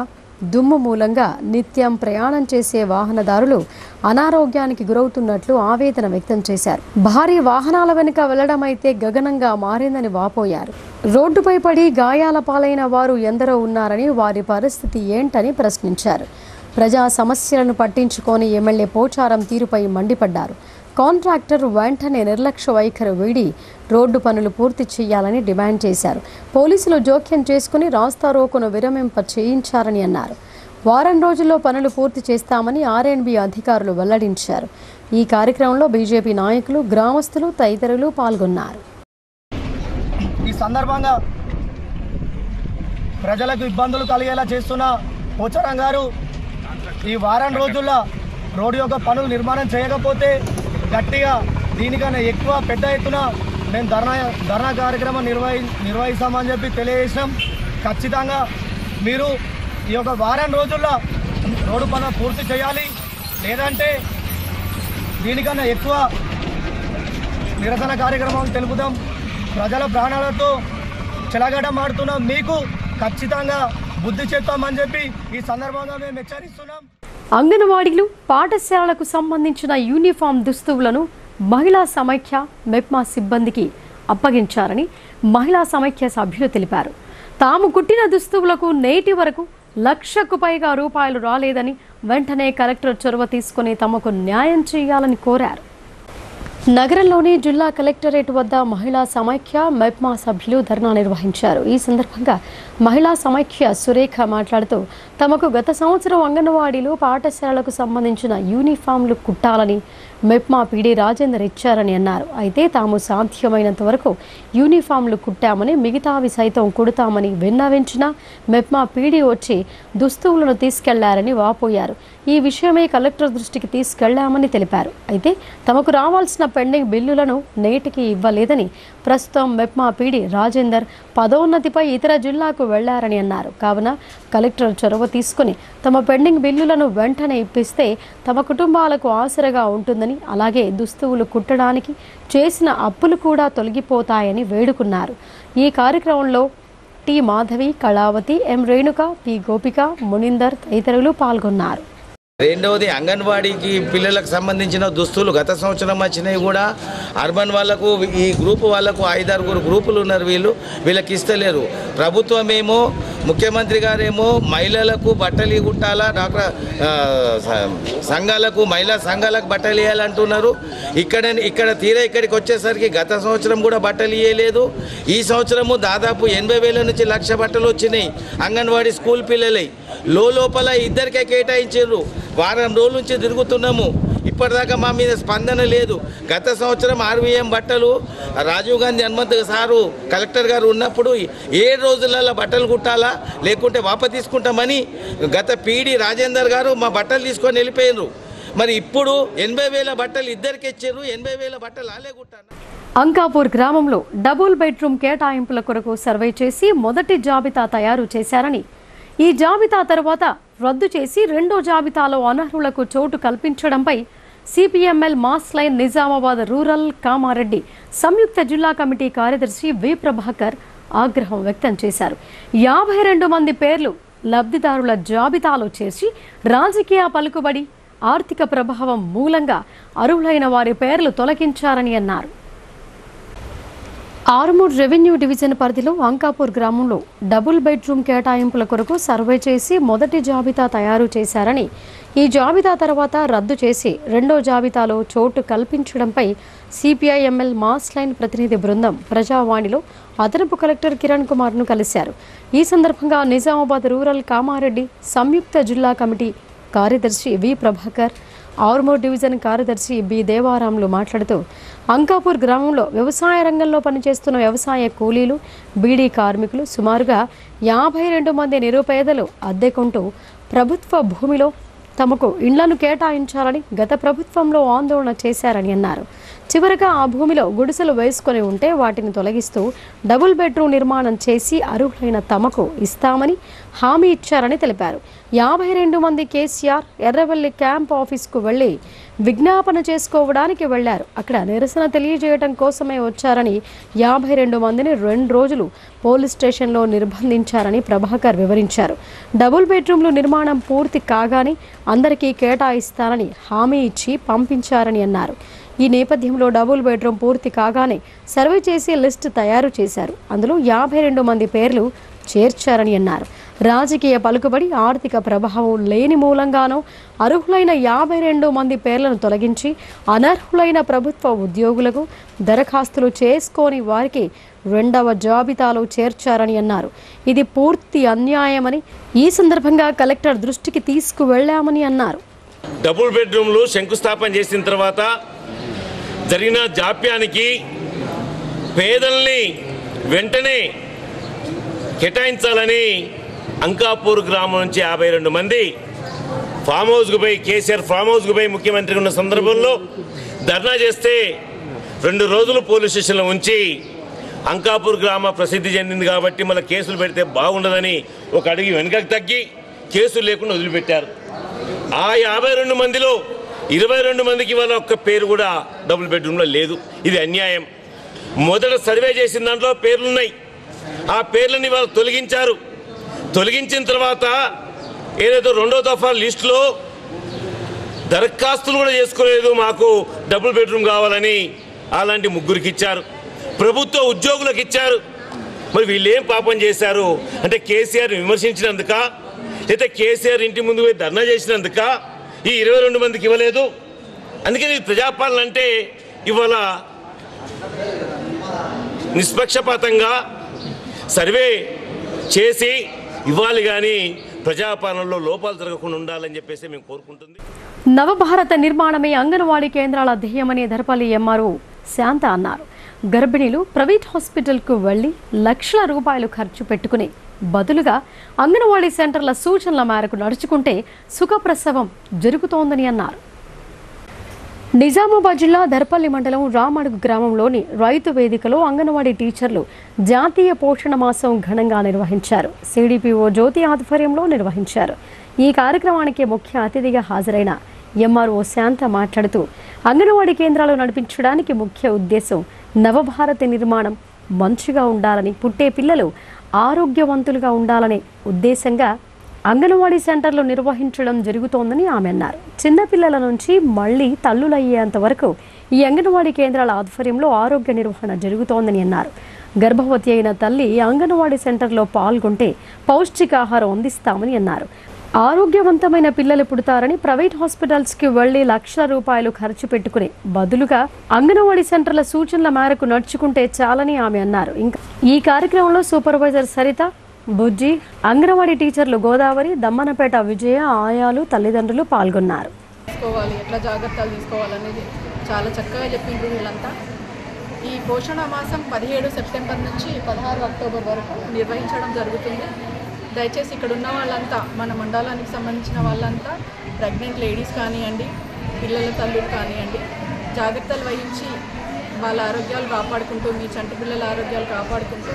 A: దుమ్ము మూలంగా నిత్యం ప్రయాణం చేసే వాహనదారులు అనారోగ్యానికి గురవుతున్నట్లు ఆవేదన వ్యక్తం చేశారు. భారీ వాహనాల వెనుక వెళ్లడం అయితే గగనంగా మారిందని వాపోయారు. రోడ్డుపై పడి గాయాల పాలైన వారు ఎందరో ఉన్నారని, వారి పరిస్థితి ఏంటని ప్రశ్నించారు. ప్రజా సమస్యలను పట్టించుకొని ఎమ్మెల్యే పోచారం తీరుపై మండిపడ్డారు. కాంట్రాక్టర్ వెంటనే నిర్లక్ష్య వైఖరి వీడి రోడ్డు పనులు పూర్తి చేయాలని డిమాండ్ చేశారు. పోలీసులు జోక్యం చేసుకుని రాస్తారోకోను విరమింప చేయించారని అన్నారు. వారం రోజుల్లో పనులు పూర్తి చేస్తామని ఆర్ఎండ్బి అధికారులు వెల్లడించారు. ఈ కార్యక్రమంలో బీజేపీ నాయకులు, గ్రామస్తులు తదితరులు పాల్గొన్నారు.
E: ఈ సందర్భంగా ప్రజలకు ఇబ్బందులు కలిగేలా చేస్తున్న పోచారం గారు ఈ వారం రోజుల్లో రోడ్డు యొక్క పనులు నిర్మాణం చేయకపోతే గట్టిగా దీనికన్నా ఎక్కువ పెద్ద ఎత్తున మేము ధర్నా కార్యక్రమం నిర్వహిస్తామని చెప్పి తెలియజేసినాం. ఖచ్చితంగా మీరు ఈ యొక్క వారం రోజుల్లో రోడ్డు పనులు పూర్తి చేయాలి, లేదంటే దీనికన్నా ఎక్కువ నిరసన కార్యక్రమం తెలుపుదాం. ప్రజల ప్రాణాలతో చెలగడమాడుతున్నాం, మీకు ఖచ్చితంగా బుద్ధి చెప్తామని చెప్పి ఈ సందర్భంగా మేము హెచ్చరిస్తున్నాం.
A: అంగన్వాడీలు, పాఠశాలలకు సంబంధించిన యూనిఫామ్ దుస్తువులను మహిళా సమైక్య మెప్మా సిబ్బందికి అప్పగించారని మహిళా సమైక్య సభ్యులు తెలిపారు. తాము కుట్టిన దుస్తువులకు నేటి వరకు లక్షకు పైగా రూపాయలు రాలేదని వెంటనే కలెక్టర్ చొరవ తీసుకుని తమకు న్యాయం చేయాలని కోరారు. నగరంలోని జిల్లా కలెక్టరేట్ వద్ద మహిళా సమైక్య మెప్మా సభ్యులు ధర్నా నిర్వహించారు. ఈ సందర్భంగా మహిళా సమైక్య సురేఖ మాట్లాడుతూ తమకు గత సంవత్సరం అంగన్వాడీలు పాఠశాలలకు సంబంధించిన యూనిఫామ్లు కుట్టాలని మెప్మా పీడీ రాజేందర్ ఇచ్చారని అన్నారు. అయితే తాము సాధ్యమైనంత వరకు యూనిఫామ్లు కుట్టామని, మిగతావి సైతం కుడతామని విన్నవించినా మెప్మా పీడీ వచ్చి దుస్తువులను తీసుకెళ్లారని వాపోయారు. ఈ విషయమే కలెక్టర్ దృష్టికి తీసుకెళ్లామని తెలిపారు. అయితే తమకు రావాల్సిన పెండింగ్ బిల్లులను నేటికి ఇవ్వలేదని, ప్రస్తుతం మెప్మా పీడీ రాజేందర్ పదోన్నతిపై ఇతర జిల్లాకు వెళ్లారని అన్నారు. కావున కలెక్టర్ చొరవ తీసుకుని తమ పెండింగ్ బిల్లులను వెంటనే ఇప్పిస్తే తమ కుటుంబాలకు ఆసరగా ఉంటుందని, అలాగే దుస్తువులు కుట్టడానికి చేసిన అప్పులు కూడా తొలగిపోతాయని వేడుకున్నారు. ఈ కార్యక్రమంలో టి మాధవి, కళావతి, ఎం రేణుక, పి గోపిక, మునిందర్ తదితరులు పాల్గొన్నారు.
F: రెండవది, అంగన్వాడీకి పిల్లలకు సంబంధించిన దుస్తులు గత సంవత్సరం వచ్చినాయి కూడా అర్బన్ వాళ్ళకు, ఈ గ్రూపు వాళ్ళకు 5-6 గ్రూపులు ఉన్నారు. వీళ్ళకి ఇస్తలేరు. ప్రభుత్వం ఏమో, ముఖ్యమంత్రి గారేమో మహిళలకు బట్టలు కుట్టాలా, డాక్టర్ సంఘాలకు, మహిళా సంఘాలకు బట్టలు ఇవ్వాలంటున్నారు. ఇక్కడ తీరా ఇక్కడికి వచ్చేసరికి గత సంవత్సరం కూడా బట్టలు ఇవ్వలేదు. ఈ సంవత్సరము దాదాపు 80,000 నుంచి 1,00,000 బట్టలు వచ్చినాయి అంగన్వాడీ స్కూల్ పిల్లలై. లోపల ఇద్దరికే కేటాయించారు. వారం రోజుల నుంచి తిరుగుతున్నాము, ఇప్పటిదాకా మా మీద స్పందన లేదు. గత సంవత్సరం RVM బట్టలు రాజీవ్ గాంధీ హనుమంత్ సారు కలెక్టర్ గారు ఉన్నప్పుడు 7 రోజులలో బట్టలు కుట్టాలా, లేకుంటే వాపసు తీసుకుంటామని గత పీడీ రాజేందర్ గారు మా బట్టలు తీసుకొని వెళ్ళిపోయారు. మరి ఇప్పుడు 80,000 బట్టలు ఇద్దరికి ఇచ్చారు. 80,000 బట్టలు ఆలే కుట్టాను.
A: అంకాపూర్ గ్రామంలో డబుల్ బెడ్రూమ్ కేటాయింపుల కొరకు సర్వే చేసి మొదటి జాబితా తయారు చేశారని, ఈ జాబితా తర్వాత రద్దు చేసి రెండో జాబితాలో అనర్హులకు చోటు కల్పించడంపై CPML mass line Nizamabad rural Kamareddy సంయుక్త జిల్లా కమిటీ కార్యదర్శి వి ప్రభాకర్ ఆగ్రహం వ్యక్తం చేశారు. 52 మంది పేర్లు లబ్ధిదారుల జాబితాలో చేర్చి రాజకీయ పలుకుబడి, ఆర్థిక ప్రభావం మూలంగా అర్హులైన వారి పేర్లు తొలగించారని అన్నారు. ఆర్మూర్ రెవెన్యూ డివిజన్ పరిధిలో అంకాపూర్ గ్రామంలో డబుల్ బెడ్రూమ్ కేటాయింపుల కొరకు సర్వే చేసి మొదటి జాబితా తయారు చేశారని, ఈ జాబితా తర్వాత రద్దు చేసి రెండో జాబితాలో చోటు కల్పించడంపై సిపిఐఎంఎల్ మాస్ లైన్ ప్రతినిధి బృందం ప్రజావాణిలో అదనపు కలెక్టర్ కిరణ్ కుమార్ను కలిశారు. ఈ సందర్భంగా నిజామాబాద్ రూరల్ కామారెడ్డి సంయుక్త జిల్లా కమిటీ కార్యదర్శి వి ప్రభాకర్, ఆర్మూర్ డివిజన్ కార్యదర్శి బి దేవారాంలు మాట్లాడుతూ అంకాపూర్ గ్రామంలో వ్యవసాయ రంగంలో పనిచేస్తున్న వ్యవసాయ కూలీలు, బీడీ కార్మికులు సుమారుగా 52 మంది నిరుపేదలు అద్దెకుంటూ ప్రభుత్వ భూమిలో తమకు ఇళ్లను కేటాయించాలని గత ప్రభుత్వంలో ఆందోళన చేశారని అన్నారు. చివరగా ఆ భూమిలో గుడిసెలు వేసుకొని ఉంటే వాటిని తొలగిస్తూ డబుల్ బెడ్రూమ్ నిర్మాణం చేసి అర్హులైన తమకు ఇస్తామని హామీ ఇచ్చారని తెలిపారు. 52 మంది కేసీఆర్ ఎర్రవల్లి క్యాంప్ ఆఫీస్కు వెళ్లి విజ్ఞాపన చేసుకోవడానికి వెళ్లారు. అక్కడ నిరసన తెలియజేయడం కోసమే వచ్చారని 52 మందిని 2 రోజులు పోలీస్ స్టేషన్లో నిర్బంధించారని ప్రభాకర్ వివరించారు. డబుల్ బెడ్రూమ్లు నిర్మాణం పూర్తి కాగానే అందరికీ కేటాయిస్తారని హామీ ఇచ్చి పంపించారని అన్నారు. ఈ నేపథ్యంలో డబుల్ బెడ్రూమ్ పూర్తి కాగానే సర్వే చేసి లిస్టు తయారు చేశారు. అందులో 52 మంది పేర్లు చేర్చారని అన్నారు. రాజకీయ పలుకుబడి, ఆర్థిక ప్రభావం లేని మూలంగానో అర్హులైన 52 మంది పేర్లను తొలగించి అనర్హులైన ప్రభుత్వ ఉద్యోగులకు దరఖాస్తులు చేసుకోని వారికి రెండవ జాబితాలో చేర్చారని అన్నారు. ఇది పూర్తి అన్యాయమని ఈ సందర్భంగా కలెక్టర్ దృష్టికి తీసుకువెళ్లామని అన్నారు.
G: డబుల్ బెడ్రూమ్లు శంకుస్థాపన చేసిన తర్వాత జరిగిన జాప్యానికి పేదల్ని వెంటనే కేటాయించాలని అంకాపూర్ గ్రామం నుంచి 52 మంది ఫామ్ హౌస్కు పోయి, కేసీఆర్ ఫామ్ హౌస్కు పోయి ముఖ్యమంత్రి ఉన్న సందర్భంలో ధర్నా చేస్తే 2 రోజులు పోలీస్ స్టేషన్లో ఉంచి అంకాపూర్ గ్రామ ప్రసిద్ధి చెందింది కాబట్టి మళ్ళీ కేసులు పెడితే బాగుండదని ఒక అడుగు వెనుకకు తగ్గి కేసులు లేకుండా వదిలిపెట్టారు. ఆ 52 మందిలో 22 మందికి వాళ్ళ ఒక్క పేరు కూడా డబుల్ బెడ్రూమ్లో లేదు. ఇది అన్యాయం. మొదట సర్వే చేసిన దాంట్లో పేర్లున్నాయి. ఆ పేర్లని వాళ్ళు తొలగించారు. తొలగించిన తర్వాత ఏదైతే రెండో దఫా లిస్టులో దరఖాస్తులు కూడా చేసుకోలేదు, మాకు డబుల్ బెడ్రూమ్ కావాలని అలాంటి 3కి ఇచ్చారు. ప్రభుత్వ ఉద్యోగులకు ఇచ్చారు. మరి వీళ్ళు ఏం పాపం చేశారు అంటే కేసీఆర్ విమర్శించినందుక, లేదా కేసీఆర్ ఇంటి ముందు పోయి ధర్నా చేసినందుక ఈ 22 మందికి ఇవ్వలేదు. అందుకని ప్రజాపాలన అంటే ఇవాళ నిష్పక్షపాతంగా సర్వే చేసి ఇవ్వాలి, కానీ ప్రజాపాలనలో లోపాలు జరగకుండా ఉండాలని చెప్పేసి మేము కోరుకుంటుంది.
A: నవభారత నిర్మాణమే అంగన్వాడీ కేంద్రాల ధ్యేయమని దర్పల్లి ఎంఆర్ఓ శాంత అన్నారు. గర్భిణీలు ప్రైవేట్ హాస్పిటల్కు వెళ్లి లక్షల రూపాయలు ఖర్చు పెట్టుకుని బదులుగా అంగన్వాడీ సెంటర్ల సూచనల మేరకు నడుచుకుంటే సుఖప్రసవం జరుగుతోందని అన్నారు. నిజామాబాద్ జిల్లా దర్పల్లి మండలం రామడుగు గ్రామంలోని రైతు వేదికలో అంగన్వాడీ టీచర్లు జాతీయ పోషణ మాసం ఘనంగా నిర్వహించారు. సిడిపిఓ జ్యోతి ఆధ్వర్యంలో నిర్వహించారు. ఈ కార్యక్రమానికి ముఖ్య అతిథిగా హాజరైన ఎంఆర్ఓ శాంత మాట్లాడుతూ అంగన్వాడీ కేంద్రాలు నడిపించడానికి ముఖ్య ఉద్దేశం నవభారత నిర్మాణం మంచిగా ఉండాలని, పుట్టే పిల్లలు ఆరోగ్యవంతులుగా ఉండాలనే ఉద్దేశంగా అంగన్వాడీ సెంటర్లు నిర్వహించడం జరుగుతోందని ఆమె అన్నారు. చిన్నపిల్లల నుంచి మళ్లీ తల్లులయ్యేంత వరకు ఈ అంగన్వాడీ కేంద్రాల ఆధ్వర్యంలో ఆరోగ్య నిర్వహణ జరుగుతోందని అన్నారు. గర్భవతి అయిన తల్లి అంగన్వాడీ సెంటర్లో పాల్గొంటే పౌష్టికాహారం అందిస్తామని అన్నారు. ఆరోగ్యవంతమైన పిల్లలు పుడతారని ప్రైవేట్ హాస్పిటల్స్కి వెళ్లి లక్షల రూపాయలు ఖర్చు పెట్టుకునే బదులుగా అంగన్వాడీ సెంటర్ల సూచనల మేరకు నడుచుకుంటే చాలని ఆమె అన్నారు. ఇంకా ఈ కార్యక్రమంలో సూపర్వైజర్ సరిత, బుజ్జి, అంగన్వాడీ టీచర్లు గోదావరి, దమ్మనపేట విజయ, ఆయాలు, తల్లిదండ్రులు పాల్గొన్నారు.
H: ఎట్లా జాగ్రత్తలు తీసుకోవాలనేది చాలా చక్కగా చెప్పిండ్రు వీళ్ళంతా. ఈ పోషణ మాసం 17 సెప్టెంబర్ నుంచి 16 అక్టోబర్ వరకు నిర్వహించడం జరుగుతుంది. దయచేసి ఇక్కడ ఉన్న వాళ్ళంతా, మన మండలానికి సంబంధించిన వాళ్ళంతా, ప్రెగ్నెంట్ లేడీస్ కానివ్వండి, పిల్లల తల్లులు కానివ్వండి, జాగ్రత్తలు వహించి వాళ్ళ ఆరోగ్యాలు కాపాడుకుంటూ, మీ చంటి పిల్లల ఆరోగ్యాలు కాపాడుకుంటూ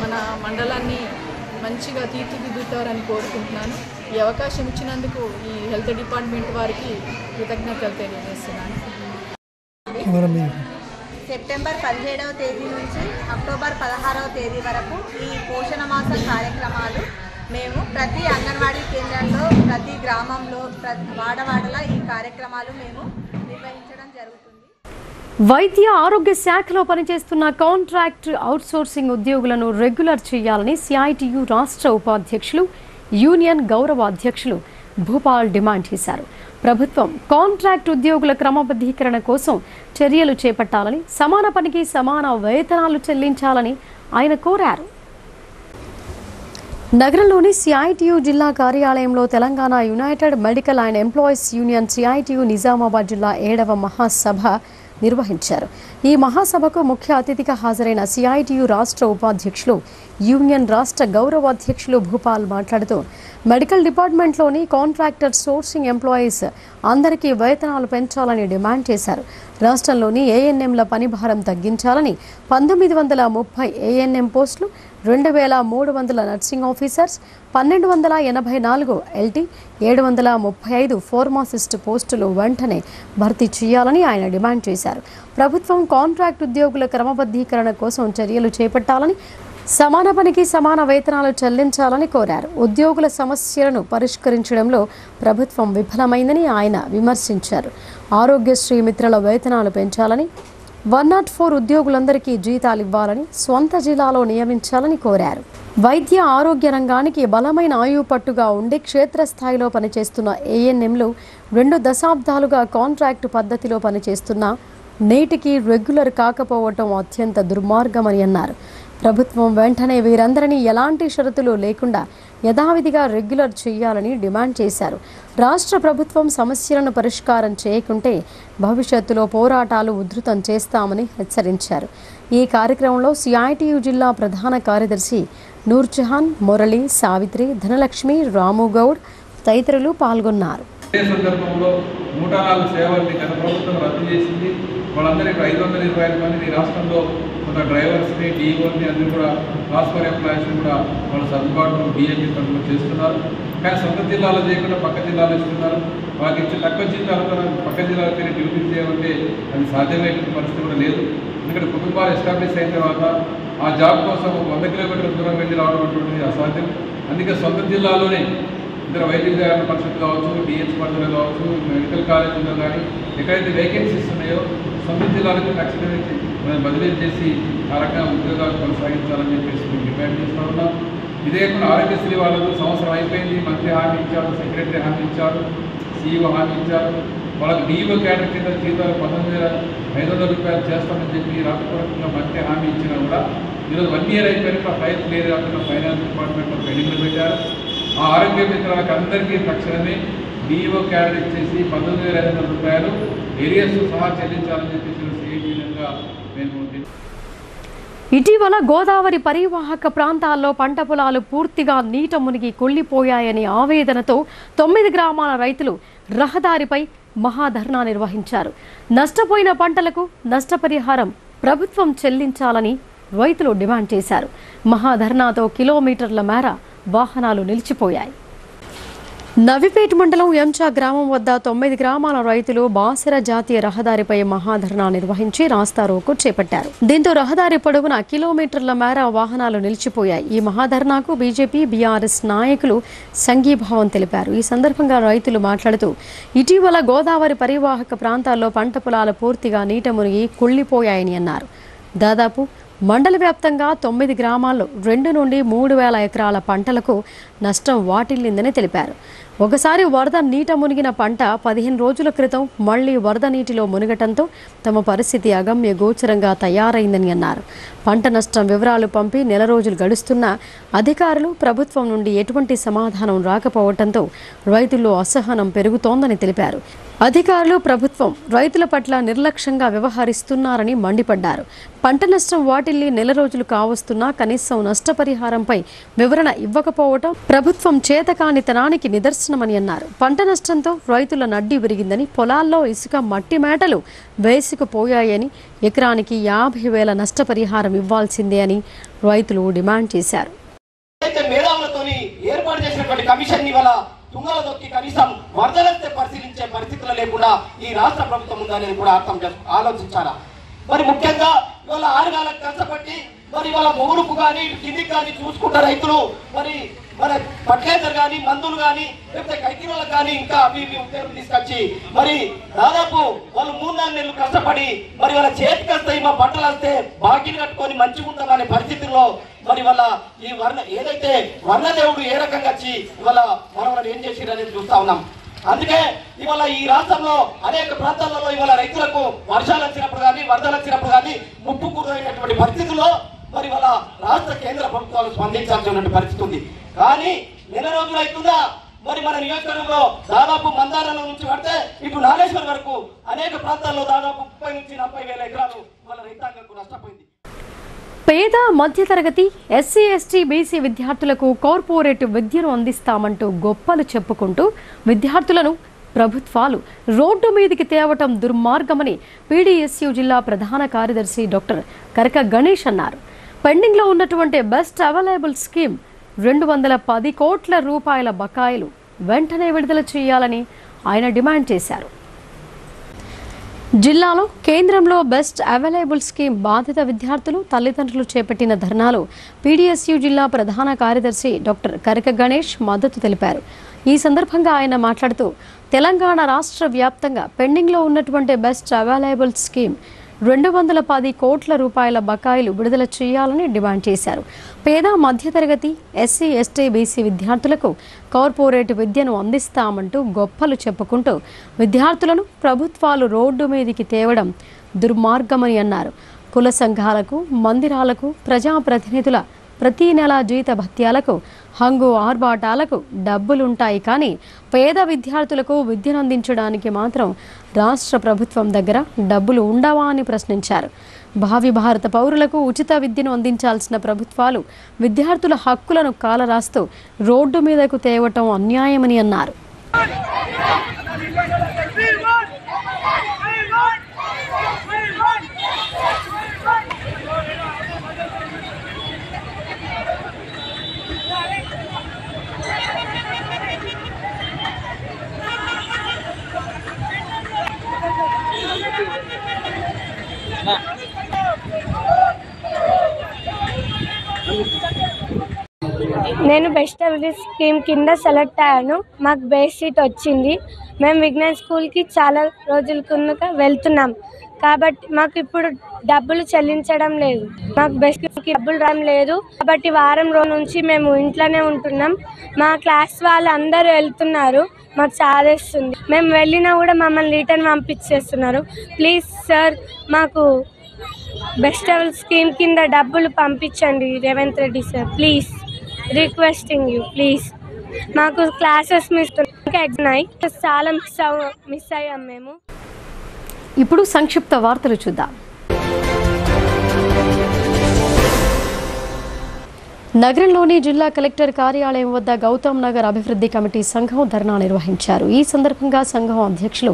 H: మన మండలాన్ని మంచిగా తీర్చిదిద్దుతారని కోరుకుంటున్నాను. ఈ అవకాశం ఇచ్చినందుకు ఈ హెల్త్ డిపార్ట్మెంట్ వారికి కృతజ్ఞతలు తెలియజేస్తున్నాను.
I: సెప్టెంబర్ 17వ తేదీ నుంచి అక్టోబర్ 16వ తేదీ వరకు ఈ పోషణ మాసం కార్యక్రమాలు మేము ప్రతి అంగన్వాడీ కేంద్రంలో, ప్రతి గ్రామంలో, వాడవాడలా ఈ కార్యక్రమాలు మేము నిర్వహించడం జరుగుతుంది.
A: వైద్య ఆరోగ్య శాఖలో పనిచేస్తున్న కాంట్రాక్ట్ అవుట్సోర్సింగ్ ఉద్యోగులను రెగ్యులర్ చేయాలని సిఐటియు రాష్ట్ర ఉపాధ్యక్షులు, యూనియన్ గౌరవ అధ్యక్షులు భూపాల్ డిమాండ్ చేశారు. ప్రభుత్వం కాంట్రాక్ట్ ఉద్యోగుల క్రమబద్ధీకరణ కోసం చర్యలు చేపట్టాలని, సమాన పనికి సమాన వేతనాలు చెల్లించాలని ఆయన కోరారు. నగరంలోని సిఐటియు జిల్లా కార్యాలయంలో Telangana United medical and employees union CITU Nizamabad జిల్లా 7వ మహాసభ నిర్వహించారు. ఈ మహాసభకు ముఖ్య అతిథిగా హాజరైన సిఐటియు రాష్ట్ర ఉపాధ్యక్షులు, యూనియన్ రాష్ట్ర గౌరవ అధ్యక్షులు భూపాల్ మాట్లాడుతూ మెడికల్ డిపార్ట్మెంట్లోని కాంట్రాక్టర్ సోర్సింగ్ ఎంప్లాయీస్ అందరికీ వేతనాలు పెంచాలని డిమాండ్ చేశారు. రాష్ట్రంలోని ఏఎన్ఎంల పనిభారం తగ్గించాలని 1930 ఏఎన్ఎం పోస్టులు, 2300 నర్సింగ్ ఆఫీసర్స్, 1284 ఎల్టీ, 735 ఫార్మాసిస్ట్ పోస్టులు వెంటనే భర్తీ చేయాలని ఆయన డిమాండ్ చేశారు. ప్రభుత్వం కాంట్రాక్ట్ ఉద్యోగుల క్రమబద్ధీకరణ కోసం చర్యలు చేపట్టాలని, సమాన పనికి సమాన వేతనాలు చెల్లించాలని కోరారు. ఉద్యోగుల సమస్యలను పరిష్కరించడంలో ప్రభుత్వం విఫలమైందని ఆయన విమర్శించారు. ఆరోగ్యశ్రీ మిత్రుల వేతనాలు పెంచాలని, 104 ఉద్యోగులందరికీ జీతాలు ఇవ్వాలని, స్వంత జిల్లాలో నియమించాలని కోరారు. వైద్య ఆరోగ్య రంగానికి బలమైన ఆయుపట్టుగా ఉండి క్షేత్రస్థాయిలో పనిచేస్తున్న ఏఎన్ఎంలు 2 దశాబ్దాలుగా కాంట్రాక్టు పద్ధతిలో పనిచేస్తున్న నేటికి రెగ్యులర్ కాకపోవటం అత్యంత దుర్మార్గమని అన్నారు. ప్రభుత్వం వెంటనే వీరందరినీ ఎలాంటి షరతులు లేకుండా యథావిధిగా రెగ్యులర్ చేయాలని డిమాండ్ చేశారు. రాష్ట్ర ప్రభుత్వం సమస్యలను పరిష్కారం చేయకుంటే భవిష్యత్తులో పోరాటాలు ఉధృతం చేస్తామని హెచ్చరించారు. ఈ కార్యక్రమంలో సిఐటియు జిల్లా ప్రధాన కార్యదర్శి నూర్జహాన్, మురళి, సావిత్రి, ధనలక్ష్మి, రాముగౌడ్ తదితరులు పాల్గొన్నారు.
J: సందర్భంలో 104 సేవల్ని గత ప్రభుత్వం రద్దు చేసింది. వాళ్ళందరికీ 525 మందిని రాష్ట్రంలో కొంత డ్రైవర్స్ని, డిఓని అందరూ కూడా ట్రాన్స్ఫర్ ఎంప్లాయీస్ని కూడా వాళ్ళ సర్దుబాటు డిఎంఈ తరఫున చేస్తున్నారు. కానీ సొంత జిల్లాలో చేయకుండా పక్క జిల్లాలో ఇస్తున్నారు. వాళ్ళకి ఇచ్చే తక్కువ జీతాలతో పక్క జిల్లాలో తిరిగి డ్యూటీ చేయాలంటే అది సాధ్యమయ్యే పరిస్థితి కూడా లేదు. ఎందుకంటే కుటుంబాలు ఎస్టాబ్లిష్ అయిన తర్వాత ఆ జాబ్ కోసం 100 కిలోమీటర్ల దూరం వెళ్ళి రావడం అటువంటిది అసాధ్యం. అందుకే సొంత జిల్లాలోనే ఇతర వైద్య విద్యా పరిషత్ కావచ్చు, డిహెచ్ పరిధిలో కావచ్చు, మెడికల్ కాలేజీలో కానీ ఎక్కడైతే వేకెన్సీస్ ఉన్నాయో సొంత జిల్లాలకు ఖచ్చితంగా మనం బదిలీ చేసి ఆ రకంగా ఉద్యోగాలు కొనసాగించాలని చెప్పేసి మేము డిమాండ్ చేస్తూ ఉన్నాం. ఇదే కాకుండా ఆరోగ్యశ్రీ వాళ్ళకు సంవత్సరం అయిపోయింది, మంత్రి హామీ ఇచ్చారు, సెక్రటరీ హామీ ఇచ్చారు, సీఈఓ హామీ ఇచ్చారు. వాళ్ళకి డిఓ క్యాడర్ కింద జీతాలు 19,500 రూపాయలు చేస్తామని చెప్పి రాష్ట్రపూర్వకంగా మంత్రి హామీ ఇచ్చినా కూడా ఈరోజు 1 year అయిపోయినా ఫైల్ క్లియర్ కాకుండా ఫైనాన్స్ డిపార్ట్మెంట్లో పెండింగ్లో పెట్టారు. ఆ ఆరోగ్య మిత్రులకు అందరికీ తక్షణమే డిఓ క్యాడర్ ఇచ్చేసి 19,500 రూపాయలు ఏరియాస్ సహా చెల్లించాలని చెప్పేసి విధంగా మేము.
A: ఇటీవల గోదావరి పరివాహక ప్రాంతాల్లో పంట పొలాలు పూర్తిగా నీట మునిగి కుళ్లిపోయాయని ఆవేదనతో 9 గ్రామాల రైతులు రహదారిపై మహాధర్నా నిర్వహించారు. నష్టపోయిన పంటలకు నష్టపరిహారం ప్రభుత్వం చెల్లించాలని రైతులు డిమాండ్ చేశారు. మహాధర్నాతో కిలోమీటర్ల మేర వాహనాలు నిలిచిపోయాయి. నవిపేట మండలం ఎంచా గ్రామం వద్ద 9 గ్రామాల రైతులు బాసర జాతీయ రహదారిపై మహాధర్నా నిర్వహించి రాస్తారోకో చేపట్టారు. దీంతో రహదారి పొడవున కిలోమీటర్ల మేర వాహనాలు నిలిచిపోయాయి. ఈ మహాధర్నాకు బీజేపీ, బీఆర్ఎస్ నాయకులు సంఘీభావం తెలిపారు. ఈ సందర్భంగా రైతులు మాట్లాడుతూ ఇటీవల గోదావరి పరివాహక ప్రాంతాల్లో పంట పొలాలు పూర్తిగా నీట మునిగి కుళ్లిపోయాయని అన్నారు. దాదాపు మండల వ్యాప్తంగా 9 గ్రామాల్లో 2 నుండి 3,000 ఎకరాల పంటలకు నష్టం వాటిల్లిందని తెలిపారు. ఒకసారి వరద నీట మునిగిన పంట 15 రోజుల క్రితం మళ్లీ వరద నీటిలో మునగటంతో తమ పరిస్థితి అగమ్య గోచరంగా తయారైందని అన్నారు. పంట నష్టం వివరాలు పంపి నెల రోజులు గడుస్తున్నా అధికారులు, ప్రభుత్వం నుండి ఎటువంటి సమాధానం రాకపోవడంతో రైతుల్లో అసహనం పెరుగుతోందని తెలిపారు. అధికారులు, ప్రభుత్వం రైతుల పట్ల నిర్లక్ష్యంగా వ్యవహరిస్తున్నారని మండిపడ్డారు. పంట నష్టం వాటిల్లి నెల రోజులు కావస్తున్నా కనీసం నష్టపరిహారంపై వివరణ ఇవ్వకపోవడం ప్రభుత్వం చేతకానితనానికి నిదర్శనమని అన్నారు. పంట నష్టంతో రైతుల నడ్డి విరిగిందని, పొలాల్లో ఇసుక మట్టి మేటలు వేసుకుపోయాయని, ఎకరానికి 50,000 నష్టపరిహారం ఇవ్వాల్సిందే అని రైతులు డిమాండ్ చేశారు.
E: తుంగల దొక్కి కనీసం వరదలైతే పరిశీలించే పరిస్థితులు లేకుండా ఈ రాష్ట్ర ప్రభుత్వం ఉందనేది కూడా ఆలోచించాలా. మరి ముఖ్యంగా ఇవాళ 6 నెలలకు కష్టపడి మరి ఇవాళ మొగుడుకు కానీ కిందికి కానీ చూసుకుంటారు రైతులు. మరి మన ఫర్టిలైజర్ కానీ, మందులు కానీ, లేకపోతే కైకిరోలకు కానీ ఇంకా అవి ఉద్యోగం తీసుకొచ్చి మరి దాదాపు వాళ్ళు 3-4 నెలలు కష్టపడి మరి వాళ్ళ చేతికి వస్తాయి, మా బట్టలు వస్తే బాకీలు కట్టుకొని మంచిగా ఉంటామనే పరిస్థితుల్లో మరి వాళ్ళ ఈ ఏదైతే వర్ణదేవుడు ఏ రకంగా వచ్చి ఇవాళ మనం ఏం చేసిరు అనేది చూస్తా ఉన్నాం. అందుకే ఇవాళ ఈ రాష్ట్రంలో అనేక ప్రాంతాలలో ఇవాళ రైతులకు వర్షాలు వచ్చినప్పుడు కానీ, వరదలు వచ్చినప్పుడు కానీ ముప్పు గురైనటువంటి పరిస్థితుల్లో మరి వాళ్ళ రాష్ట్ర, కేంద్ర ప్రభుత్వాలు స్పందించాల్సినటువంటి పరిస్థితి ఉంది. కానీ నెల రోజులు అవుతుందా మరి మన నియోజకవర్గంలో దాదాపు మందారం నుంచి పడితే ఇటు నాగేశ్వర్ వరకు అనేక ప్రాంతాల్లో దాదాపు 30 నుంచి 40,000 ఎకరాలు వాళ్ళ రైతాంగంకు నష్టపోయింది.
A: పేద మధ్యతరగతి ఎస్సీ, ఎస్టీ, బీసీ విద్యార్థులకు కార్పొరేట్ విద్యను అందిస్తామంటూ గొప్పలు చెప్పుకుంటూ విద్యార్థులను ప్రభుత్వాలు రోడ్డు మీదికి తేవటం దుర్మార్గమని పీడీఎస్యూ జిల్లా ప్రధాన కార్యదర్శి డాక్టర్ కరక గణేష్ అన్నారు. పెండింగ్లో ఉన్నటువంటి బెస్ట్ అవైలబుల్ స్కీమ్ 210 కోట్ల రూపాయల బకాయిలు వెంటనే విడుదల చేయాలని ఆయన డిమాండ్ చేశారు. జిల్లాలో కేంద్రంలో బెస్ట్ అవైలబుల్ స్కీమ్ బాధిత విద్యార్థులు, తల్లిదండ్రులు చేపట్టిన ధర్నాలో పీడీఎస్యూ జిల్లా ప్రధాన కార్యదర్శి డాక్టర్ కరక గణేష్ మద్దతు తెలిపారు. ఈ సందర్భంగా ఆయన మాట్లాడుతూ తెలంగాణ రాష్ట్ర వ్యాప్తంగా పెండింగ్లో ఉన్నటువంటి బెస్ట్ అవైలబుల్ స్కీమ్ 210 కోట్ల రూపాయల బకాయిలు విడుదల చేయాలని డిమాండ్ చేశారు. పేద మధ్యతరగతి ఎస్సీ, ఎస్టీ, బీసీ విద్యార్థులకు కార్పొరేట్ విద్యను అందిస్తామంటూ గొప్పలు చెప్పుకుంటూ విద్యార్థులను ప్రభుత్వాలు రోడ్డు మీదికి తేవడం దుర్మార్గమని అన్నారు. కుల సంఘాలకు, మందిరాలకు, ప్రజాప్రతినిధుల ప్రతి నెల జీత భత్యాలకు, హంగు ఆర్భాటాలకు డబ్బులుంటాయి, కానీ పేద విద్యార్థులకు విద్యను అందించడానికి మాత్రం రాష్ట్ర ప్రభుత్వం దగ్గర డబ్బులు ఉండవా అని ప్రశ్నించారు. భావి భారత పౌరులకు ఉచిత విద్యను అందించాల్సిన ప్రభుత్వాలు విద్యార్థుల హక్కులను కాలరాస్తూ రోడ్డు మీదకు తేవటం అన్యాయమని అన్నారు.
K: నేను బెస్ట్ అవైలబుల్ స్కీమ్ కింద సెలెక్ట్ అయ్యాను. మాకు బేస్ సీట్ వచ్చింది. మేము విజ్ఞాన్ స్కూల్కి చాలా రోజుల కింద వెళ్తున్నాం. కాబట్టి మాకు ఇప్పుడు డబ్బులు చెల్లించడం లేదు. మాకు బెస్ట్ డబ్బులు రావడం లేదు. కాబట్టి వారం రోజుల నుంచి మేము ఇంట్లోనే ఉంటున్నాం. మా క్లాస్ వాళ్ళు అందరూ వెళ్తున్నారు. మాకు సాధేస్తుంది. మేము వెళ్ళినా కూడా మమ్మల్ని రిటర్న్ పంపించేస్తున్నారు. ప్లీజ్ సార్, మాకు బెస్ట్ స్కీమ్ కింద డబ్బులు పంపించండి Revanth Reddy sir. Please requesting you, please. మాకు క్లాసెస్ చాలా మిస్ అయ్యాం మేము.
A: ఇప్పుడు సంక్షిప్త వార్తలు చూద్దాం. నగరంలోని జిల్లా కలెక్టర్ కార్యాలయం వద్ద గౌతమ్ నగర్ అభివృద్ధి కమిటీ సంఘం ధర్నా నిర్వహించారు. ఈ సందర్భంగా సంఘం అధ్యక్షులు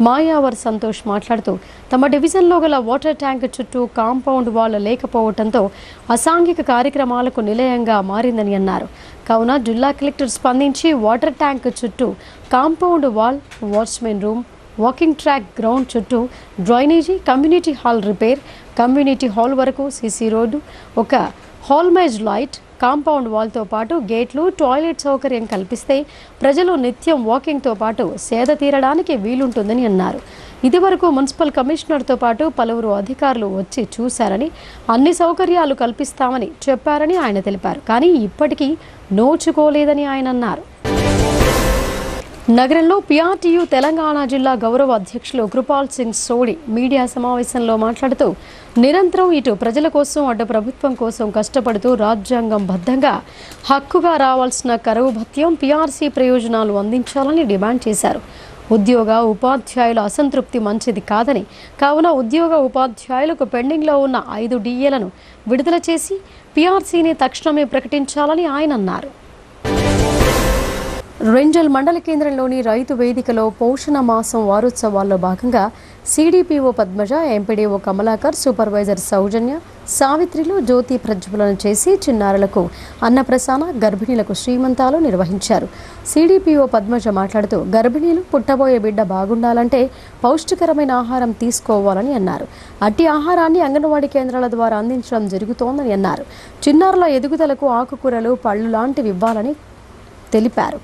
A: మాయావర్ సంతోష్ మాట్లాడుతూ తమ డివిజన్లో గల వాటర్ ట్యాంక్ చుట్టూ కాంపౌండ్ వాల్ లేకపోవడంతో అసాంఘిక కార్యక్రమాలకు నిలయంగా మారిందని అన్నారు. కావున జిల్లా కలెక్టర్ స్పందించి వాటర్ ట్యాంక్ చుట్టూ compound wall, watchman room, walking track, ground చుట్టూ drainage, community hall repair, community hall వరకు సీసీ రోడ్డు, ఒక హాల్మేజ్ లైట్, కాంపౌండ్ వాల్తో పాటు గేట్లు, టాయిలెట్ సౌకర్యం కల్పిస్తే ప్రజలు నిత్యం వాకింగ్తో పాటు సేద తీరడానికి వీలుంటుందని అన్నారు. ఇదివరకు మున్సిపల్ కమిషనర్తో పాటు పలువురు అధికారులు వచ్చి చూశారని, అన్ని సౌకర్యాలు కల్పిస్తామని చెప్పారని ఆయన తెలిపారు. కానీ ఇప్పటికీ నోచుకోలేదని ఆయన అన్నారు. నగరంలో పిఆర్టీయూ తెలంగాణ జిల్లా గౌరవ అధ్యక్షులు కృపాల్ సింగ్ సోడి మీడియా సమావేశంలో మాట్లాడుతూ నిరంతరం ఇటు ప్రజల కోసం అటు ప్రభుత్వం కోసం కష్టపడుతూ రాజ్యాంగం బద్ధంగా హక్కుగా రావాల్సిన కరువు భత్యం, పీఆర్సీ ప్రయోజనాలు అందించాలని డిమాండ్ చేశారు. ఉద్యోగ ఉపాధ్యాయుల అసంతృప్తి మంచిది కాదని, కావున ఉద్యోగ ఉపాధ్యాయులకు పెండింగ్లో ఉన్న 5 DAలను విడుదల చేసి పీఆర్సీని తక్షణమే ప్రకటించాలని ఆయన అన్నారు. రెంజల్ మండల కేంద్రంలోని రైతు వేదికలో పోషణ మాసం వారోత్సవాల్లో భాగంగా CDPO Padmaja, MPDO Kamalakar, supervisor Soujanya, సావిత్రిలు జ్యోతి ప్రజ్వలన చేసి చిన్నారులకు అన్నప్రసాన, గర్భిణీలకు శ్రీమంతాలు నిర్వహించారు. సిడిపిఓ పద్మజ మాట్లాడుతూ గర్భిణీలు పుట్టబోయే బిడ్డ బాగుండాలంటే పౌష్టికరమైన ఆహారం తీసుకోవాలని అన్నారు. అట్టి ఆహారాన్ని అంగన్వాడీ కేంద్రాల ద్వారా అందించడం జరుగుతోందని అన్నారు. చిన్నారుల ఎదుగుదలకు ఆకుకూరలు, పళ్ళు లాంటివి ఇవ్వాలని తెలిపారు.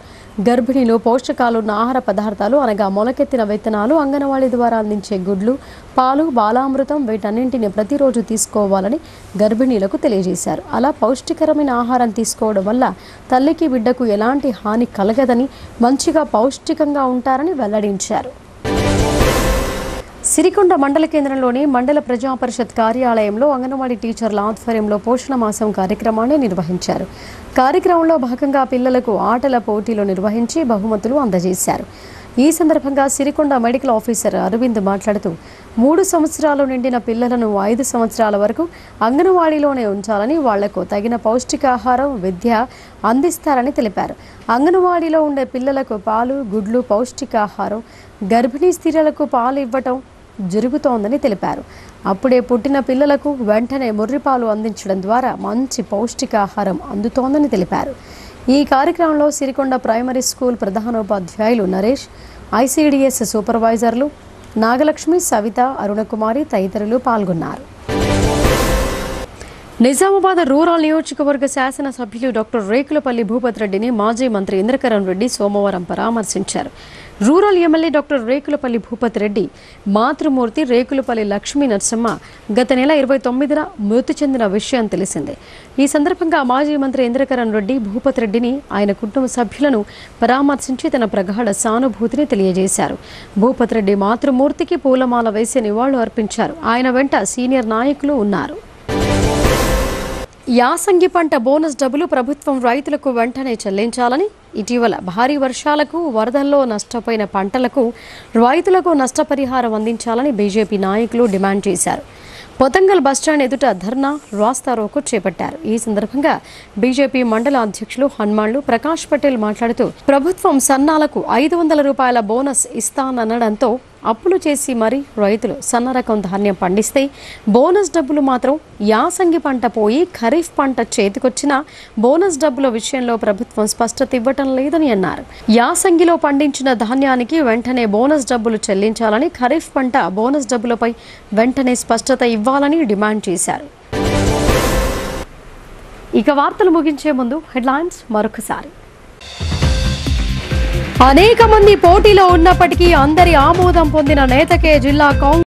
A: గర్భిణీలు పోషకాలున్న ఆహార పదార్థాలు అనగా మొలకెత్తిన విత్తనాలు, అంగన్వాడీ ద్వారా అందించే గుడ్లు, పాలు, బాలామృతం వీటన్నింటిని ప్రతిరోజు తీసుకోవాలని గర్భిణీలకు తెలియజేశారు. అలా పౌష్టికరమైన ఆహారం తీసుకోవడం వల్ల తల్లికి బిడ్డకు ఎలాంటి హాని కలగదని, మంచిగా పౌష్టికంగా ఉంటారని వెల్లడించారు. సిరికొండ మండల కేంద్రంలోని మండల ప్రజా పరిషత్ కార్యాలయంలో అంగన్వాడీ టీచర్ల ఆధ్వర్యంలో పోషణ మాసం కార్యక్రమాన్ని నిర్వహించారు. కార్యక్రమంలో భాగంగా పిల్లలకు ఆటల పోటీలు నిర్వహించి బహుమతులు అందజేశారు. ఈ సందర్భంగా సిరికొండ మెడికల్ ఆఫీసర్ అరవింద్ మాట్లాడుతూ 3 సంవత్సరాలు నిండిన పిల్లలను 5 సంవత్సరాల వరకు అంగన్వాడీలోనే ఉంచాలని, వాళ్లకు తగిన పౌష్టికాహారం, విద్య అందిస్తారని తెలిపారు. అంగన్వాడీలో ఉండే పిల్లలకు పాలు, గుడ్లు, పౌష్టికాహారం, గర్భిణీ స్త్రీలకు పాలు ఇవ్వటం జరుగుతోందని తెలిపారు. అప్పుడే పుట్టిన పిల్లలకు వెంటనే ముర్రిపాలు అందించడం ద్వారా మంచి పౌష్టికాహారం అందుతోందని తెలిపారు. ఈ కార్యక్రమంలో సిరికొండ ప్రైమరీ స్కూల్ ప్రధానోపాధ్యాయులు నరేష్, ఐసిడిఎస్ సూపర్వైజర్లు నాగలక్ష్మి, సవిత, అరుణకుమారి తదితరులు పాల్గొన్నారు. నిజామాబాద్ రూరల్ నియోజకవర్గ శాసనసభ్యులు డాక్టర్ రేకులపల్లి భూపత్ రెడ్డిని మాజీ మంత్రి ఇంద్రకరణ్ రెడ్డి సోమవారం పరామర్శించారు. Rural MLA doctor Rekulapalli Bhupath Reddy మాతృమూర్తి రేకులపల్లి లక్ష్మీ నరసమ్మ గత నెల 29న మృతి చెందిన విషయం తెలిసిందే. ఈ సందర్భంగా మాజీ మంత్రి ఇంద్రకరణ్ రెడ్డి భూపత్ రెడ్డిని, ఆయన కుటుంబ సభ్యులను పరామర్శించి తన ప్రగాఢ సానుభూతిని తెలియజేశారు. భూపత్ రెడ్డి మాతృమూర్తికి పూలమాల వేసి నివాళులు అర్పించారు. ఆయన వెంట సీనియర్ నాయకులు ఉన్నారు. యాసంగి పంట బోనస్ డబ్బులు ప్రభుత్వం రైతులకు వెంటనే చెల్లించాలని, ఇటీవల భారీ వర్షాలకు, వరదల్లో నష్టపోయిన పంటలకు రైతులకు నష్టపరిహారం అందించాలని బీజేపీ నాయకులు డిమాండ్ చేశారు. పొతంగల్ బస్టాండ్ ఎదుట ధర్నా, రాస్తారోకో చేపట్టారు. ఈ సందర్భంగా బీజేపీ మండల అధ్యక్షులు హనుమాన్లు ప్రకాష్ పటేల్ మాట్లాడుతూ ప్రభుత్వం సన్నాలకు 500 రూపాయల బోనస్ ఇస్తాననడంతో అప్పులు చేసి మరీ రైతులు సన్న రకం ధాన్యం పండిస్తే బోనస్ డబ్బులు మాత్రం యాసంగి పంట పోయి ఖరీఫ్ పంట చేతికొచ్చిన బోనస్ డబ్బుల విషయంలో ప్రభుత్వం స్పష్టత ఇవ్వటం లేదని అన్నారు. యాసంగిలో పండించిన ధాన్యానికి వెంటనే బోనస్ డబ్బులు చెల్లించాలని, ఖరీఫ్ పంట బోనస్ డబ్బులపై వెంటనే స్పష్టత ఇవ్వాలని డిమాండ్ చేశారు. ఇక వార్తలు ముగించే ముందు హెడ్లైన్స్ మరొకసారి. అనేక మంది పోటీలో ఉన్నప్పటికీ అందరి ఆమోదం పొందిన నేతకే జిల్లా కాంగ్రెస్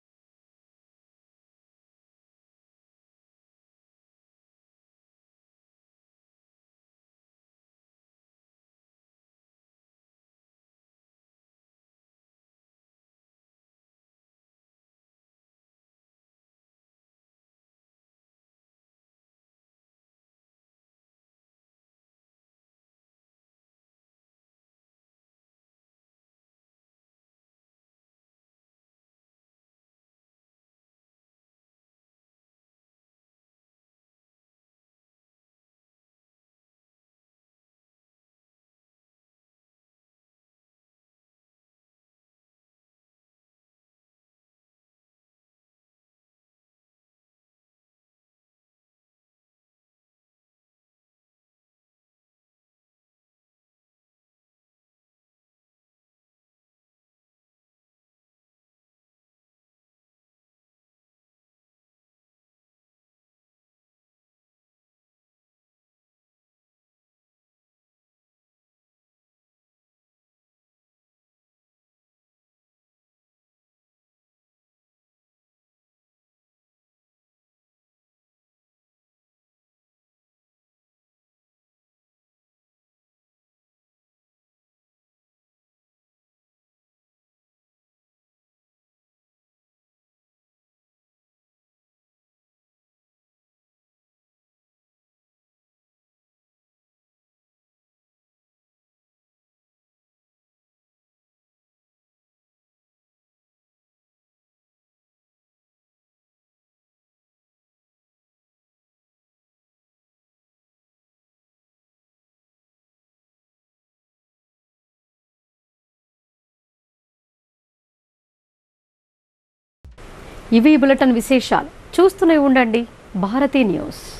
A: ఇవి బులెటిన్ విశేషాలు. చూస్తూనే ఉండండి భారతీ న్యూస్.